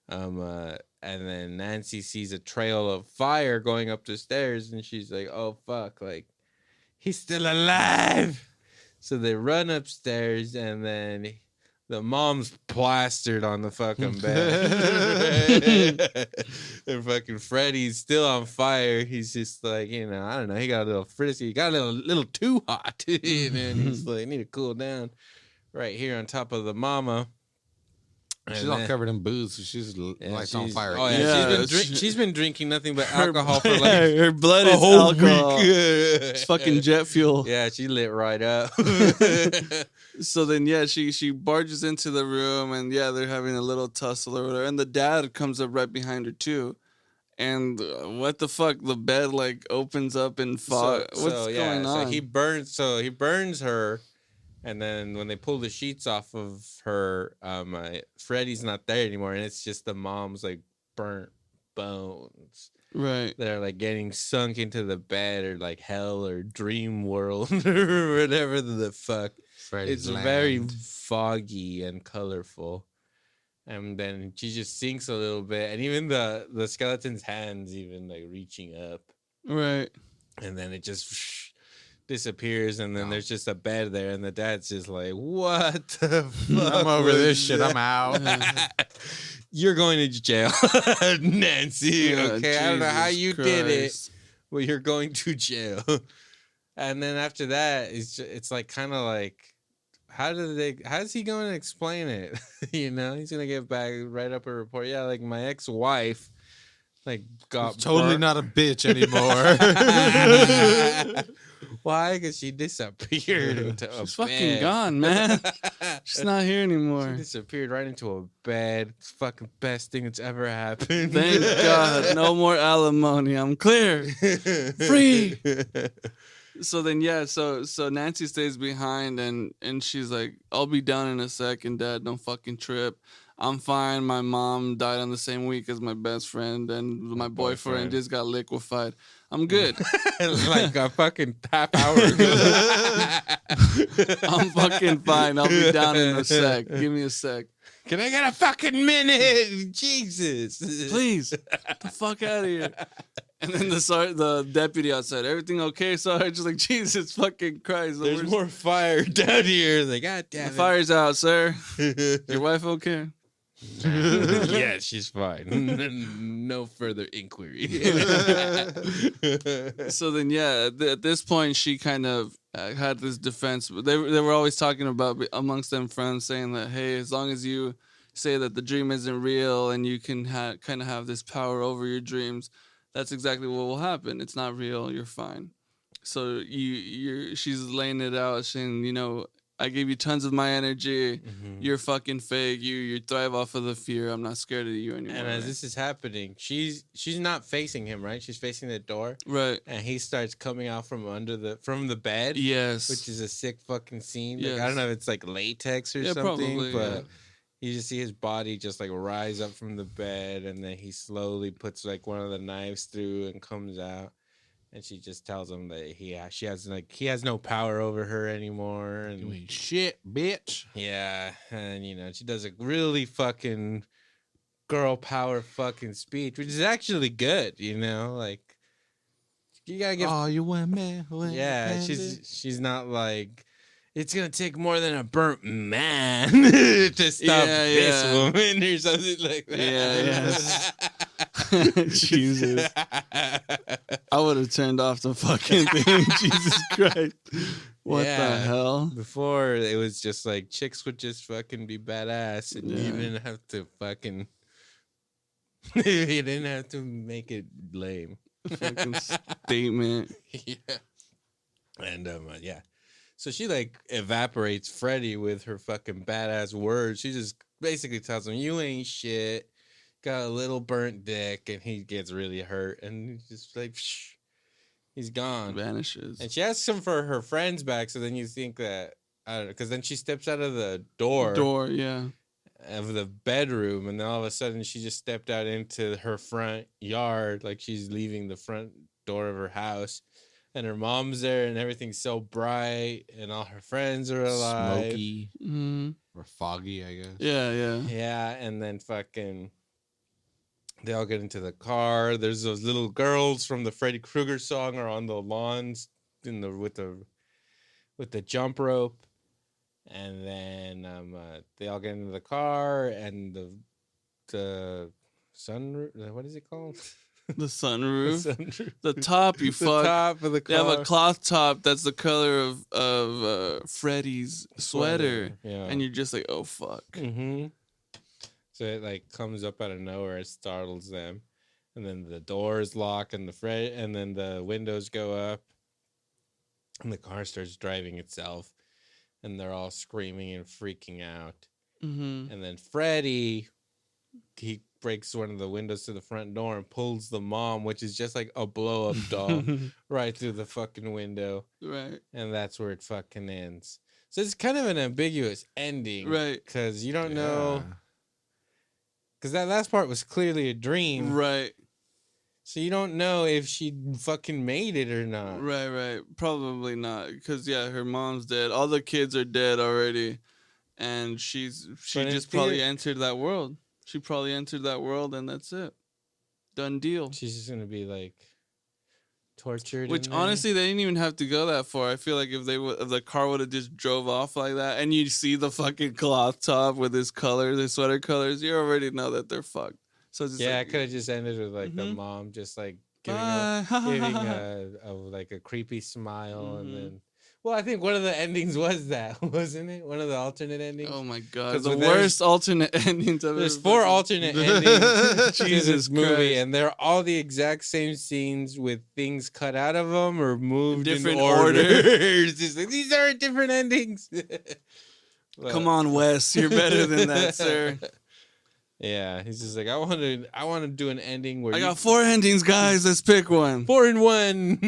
And then Nancy sees a trail of fire going up the stairs, and she's like, "Oh fuck, like he's still alive." So they run upstairs, and then the mom's plastered on the fucking bed. And fucking Freddy's still on fire. He's just like, I don't know. He got a little frizzy. He got a little too hot. And he's like, I need to cool down right here on top of the mama. She's all covered in booze, so she's like on fire. Oh yeah, she's been drinking nothing but alcohol for like her blood is alcohol. It's fucking jet fuel. Yeah, she lit right up. So then, yeah, she barges into the room, and yeah, they're having a little tussle or whatever. And the dad comes up right behind her too. And what the fuck? The bed like opens up and fog. What's going on? So he burns her. And then when they pull the sheets off of her, Freddy's not there anymore, and it's just the mom's like burnt bones, right? That are like getting sunk into the bed or like hell or dream world or whatever the fuck. Freddy's land. Very foggy and colorful, and then she just sinks a little bit, and even the skeleton's hands even like reaching up, right? And then it just disappears, and then there's just a bed there, and the dad's just like, "What the fuck? I'm over this shit. I'm out." You're going to jail, Nancy. Okay, Jesus, I don't know how you did it, but you're going to jail. And then after that, it's like kind of like, how's he going to explain it? He's gonna get back, write up a report. Yeah, like my ex-wife. Like got totally not a bitch anymore. Why? Because she disappeared into a She's fucking gone, man. She's not here anymore. She disappeared right into a bed. It's fucking best thing that's ever happened. Thank God. No more alimony. I'm clear. Free. So then, yeah, so Nancy stays behind, and she's like, I'll be down in a second, Dad. Don't fucking trip. I'm fine. My mom died on the same week as my best friend, and my boyfriend just got liquefied. I'm good. Like a fucking half hour ago. I'm fucking fine. I'll be down in a sec. Give me a sec. Can I get a fucking minute? Jesus. Please. Get the fuck out of here. And then the deputy outside, everything okay, Sarge? Just like, Jesus fucking Christ. There's more fire down here. Like, God damn it. The fire's out, sir. Your wife okay? Yeah, she's fine. No further inquiry. So then, yeah, at this point, she kind of had this defense. They were always talking about amongst them friends, saying that, hey, as long as you say that the dream isn't real and you can kind of have this power over your dreams, that's exactly what will happen. It's not real. You're fine. So she's laying it out, saying, you know, I gave you tons of my energy. Mhm. You're fucking fake. You thrive off of the fear. I'm not scared of you anymore. And as this is happening, she's not facing him, right? She's facing the door, right. and he starts coming out from the bed. Yes. Which is a sick fucking scene. Like, Yes. I don't know if it's like latex or something, probably, but you just see his body just like rise up from the bed, and then he slowly puts like one of the knives through and comes out. And she just tells him that he has no power over her anymore. And You ain't shit, bitch. yeah, and you know, she does a really fucking girl power fucking speech, which is actually good, you know, like you gotta give you women. yeah, she's not like it's gonna take more than a burnt man to stop this woman or something like that. Yeah, Jesus. I would have turned off the fucking thing. Jesus Christ. What the hell? Before it was just like chicks would just fucking be badass and you didn't have to fucking you didn't have to make it lame. Fucking statement. Yeah. And yeah. So she like evaporates Freddy with her fucking badass words. She just basically tells him, "You ain't shit. Got a little burnt dick," and he gets really hurt, and he's just like, psh, he's gone, Vanishes. And she asks him for her friends back. So then you think that I don't know, because then she steps out of the door, of the bedroom, and then all of a sudden she just stepped out into her front yard, like she's leaving the front door of her house. And her mom's there, and everything's so bright, and all her friends are alive. Smoky. Or foggy, I guess. Yeah, and then fucking they all get into the car. There's those little girls from the Freddy Krueger song are on the lawns with the jump rope. And then they all get into the car, and the sunroof, what is it called? The sunroof. The sunroof. The top, you fuck. The top of the car. They have a cloth top that's the color of Freddy's sweater. Yeah. And you're just like, oh, fuck. Mm-hmm. So it like comes up out of nowhere, it startles them. And then the doors lock and then the windows go up. And the car starts driving itself. And they're all screaming and freaking out. Mm-hmm. And then Freddy, he breaks one of the windows to the front door and pulls the mom, which is just like a blow-up doll, right through the fucking window. Right. And that's where it fucking ends. So it's kind of an ambiguous ending. Right. Because you don't know. Because that last part was clearly a dream. Right. So you don't know if she fucking made it or not. Right. Probably not. Because, her mom's dead. All the kids are dead already. And she just probably entered that world. She probably entered that world, and that's it. Done deal. She's just gonna be like tortured. Which honestly, they didn't even have to go that far. I feel like if the car would have just drove off like that, and you see the fucking cloth top with his colors, his sweater colors, you already know that they're fucked. So it's just I could have just ended with like the mom just like giving like a creepy smile, and then. Well, I think one of the endings was that, wasn't it? One of the alternate endings. Oh my god, the worst alternate endings ever. There's 4 alternate endings to this movie, Christ. and they're all the exact same scenes with things cut out of them or moved different in order. order. Just like, these are different endings. Come on, Wes, you're better than that, sir. Yeah, he's just like, I want to do an ending where I got 4 endings, guys. Let's pick one. 4 in 1.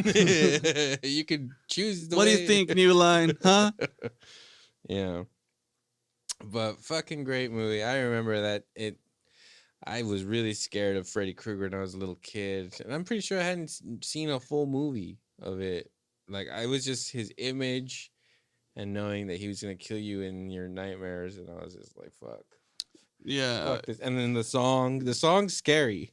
You could choose. What do you think, New Line? Huh? Yeah, but fucking great movie. I remember that I was really scared of Freddy Krueger when I was a little kid, and I'm pretty sure I hadn't seen a full movie of it. Like I was just his image, and knowing that he was gonna kill you in your nightmares, and I was just like, fuck. Yeah. Fuck this. And then the song's scary.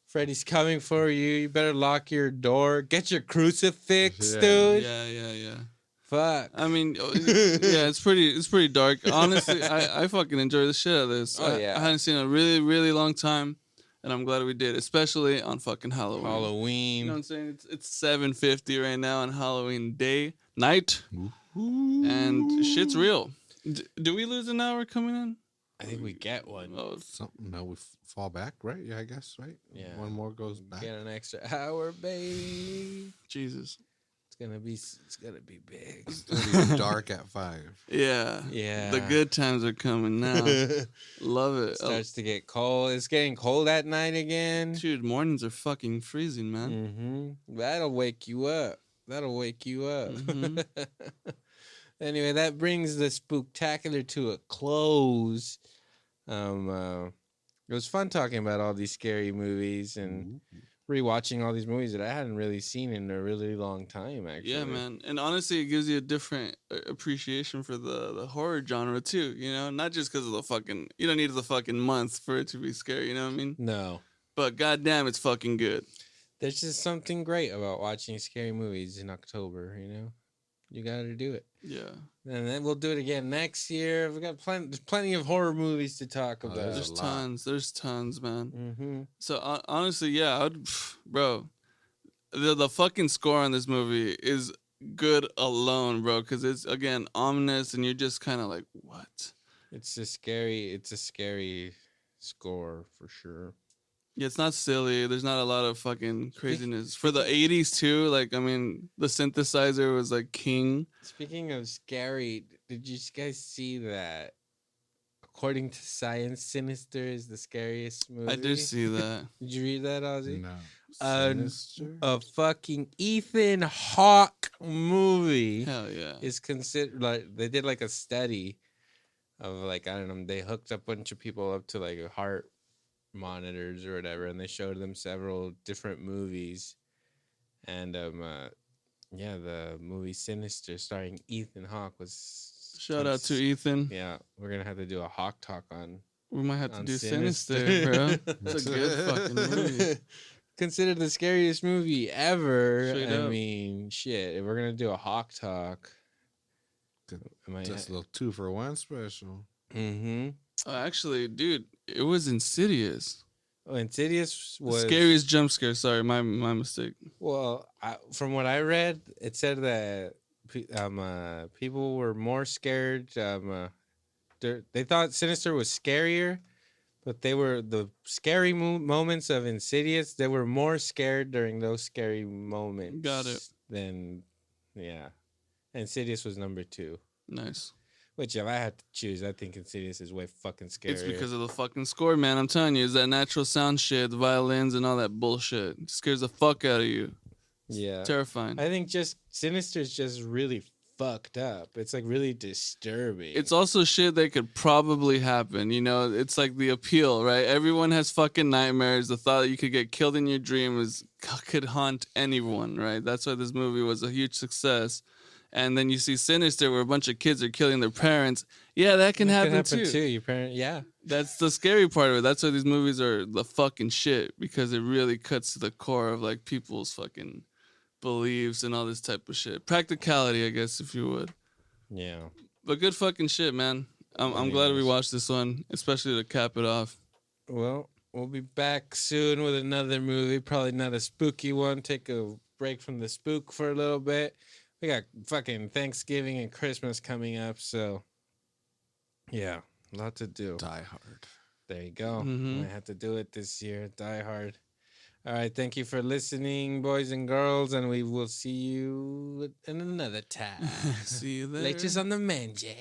Freddy's coming for you. You better lock your door. Get your crucifix, dude. Yeah. Fuck. I mean, it's pretty dark. Honestly, I fucking enjoy the shit out of this. Oh, I hadn't seen it in a really, really long time, and I'm glad we did, especially on fucking Halloween. You know what I'm saying? It's 7:50 right now on Halloween night, and shit's real. Do we lose an hour coming in? I think we get one. Oh, something. No, we fall back, right? Yeah, I guess, right? Yeah. One more goes back. Get an extra hour, baby. Jesus. It's gonna be big. It's gonna be dark at 5. Yeah. Yeah. The good times are coming now. Love it. Starts to get cold. It's getting cold at night again. Dude, mornings are fucking freezing, man. Mm-hmm. That'll wake you up. Mhm. Anyway, that brings the spooktacular to a close. It was fun talking about all these scary movies and rewatching all these movies that I hadn't really seen in a really long time, actually. Yeah, man. And honestly, it gives you a different appreciation for the horror genre, too. You know, not just because of the fucking, you don't need the fucking month for it to be scary, you know what I mean? No. But goddamn, it's fucking good. There's just something great about watching scary movies in October, you know? You gotta do it. Yeah. And then we'll do it again next year. We got there's plenty of horror movies to talk about. There's tons. There's tons, man. Mm-hmm. So honestly, yeah, bro, the fucking score on this movie is good alone, bro, because it's again ominous, and you're just kind of like, what? It's a scary score for sure. Yeah, it's not silly. There's not a lot of fucking craziness for the '80s too. Like, I mean, the synthesizer was like king. Speaking of scary, did you guys see that? According to science, Sinister is the scariest movie. I did see that. Did you read that, Ozzy? No. Sinister? A fucking Ethan Hawke movie Hell yeah. is considered like they did like a study of like, I don't know, they hooked a bunch of people up to like heart monitors or whatever, and they showed them several different movies, and yeah, the movie Sinister starring Ethan Hawke was Shout out to Ethan. Yeah, we're gonna have to do a Hawk talk on. We might have to on do Sinister, bro. It's a good fucking movie. Considered the scariest movie ever. Straight I up. mean, shit. If we're gonna do a Hawk talk, Just a little 2-for-1 special. Mm-hmm. Actually, dude, it was Insidious. Oh, Insidious was Scariest jump scare. Sorry, my mistake. Well, from what I read, it said that people were more scared. They thought Sinister was scarier, but they were the scary moments of Insidious. They were more scared during those scary moments. Got it. Then, yeah, Insidious was number 2. Nice. Which, if I had to choose, I think Insidious is way fucking scarier. It's because of the fucking score, man. I'm telling you, it's that natural sound shit, the violins and all that bullshit. It scares the fuck out of you. It's terrifying. I think just Sinister's just really fucked up. It's like really disturbing. It's also shit that could probably happen. You know, it's like the appeal, right? Everyone has fucking nightmares. The thought that you could get killed in your dream could haunt anyone, right? That's why this movie was a huge success. And then you see Sinister, where a bunch of kids are killing their parents. Yeah, that can happen too. Your parent, yeah. That's the scary part of it. That's why these movies are the fucking shit, because it really cuts to the core of like people's fucking beliefs and all this type of shit. Practicality, I guess, if you would. Yeah. But good fucking shit, man. I'm glad we watched this one, especially to cap it off. Well, we'll be back soon with another movie. Probably not a spooky one. Take a break from the spook for a little bit. We got fucking Thanksgiving and Christmas coming up, so yeah, a lot to do. Die Hard. There you go. Mhm. I had to do it this year. Die Hard. All right, thank you for listening, boys and girls, and we will see you in another time. See you there. Latest on the manje.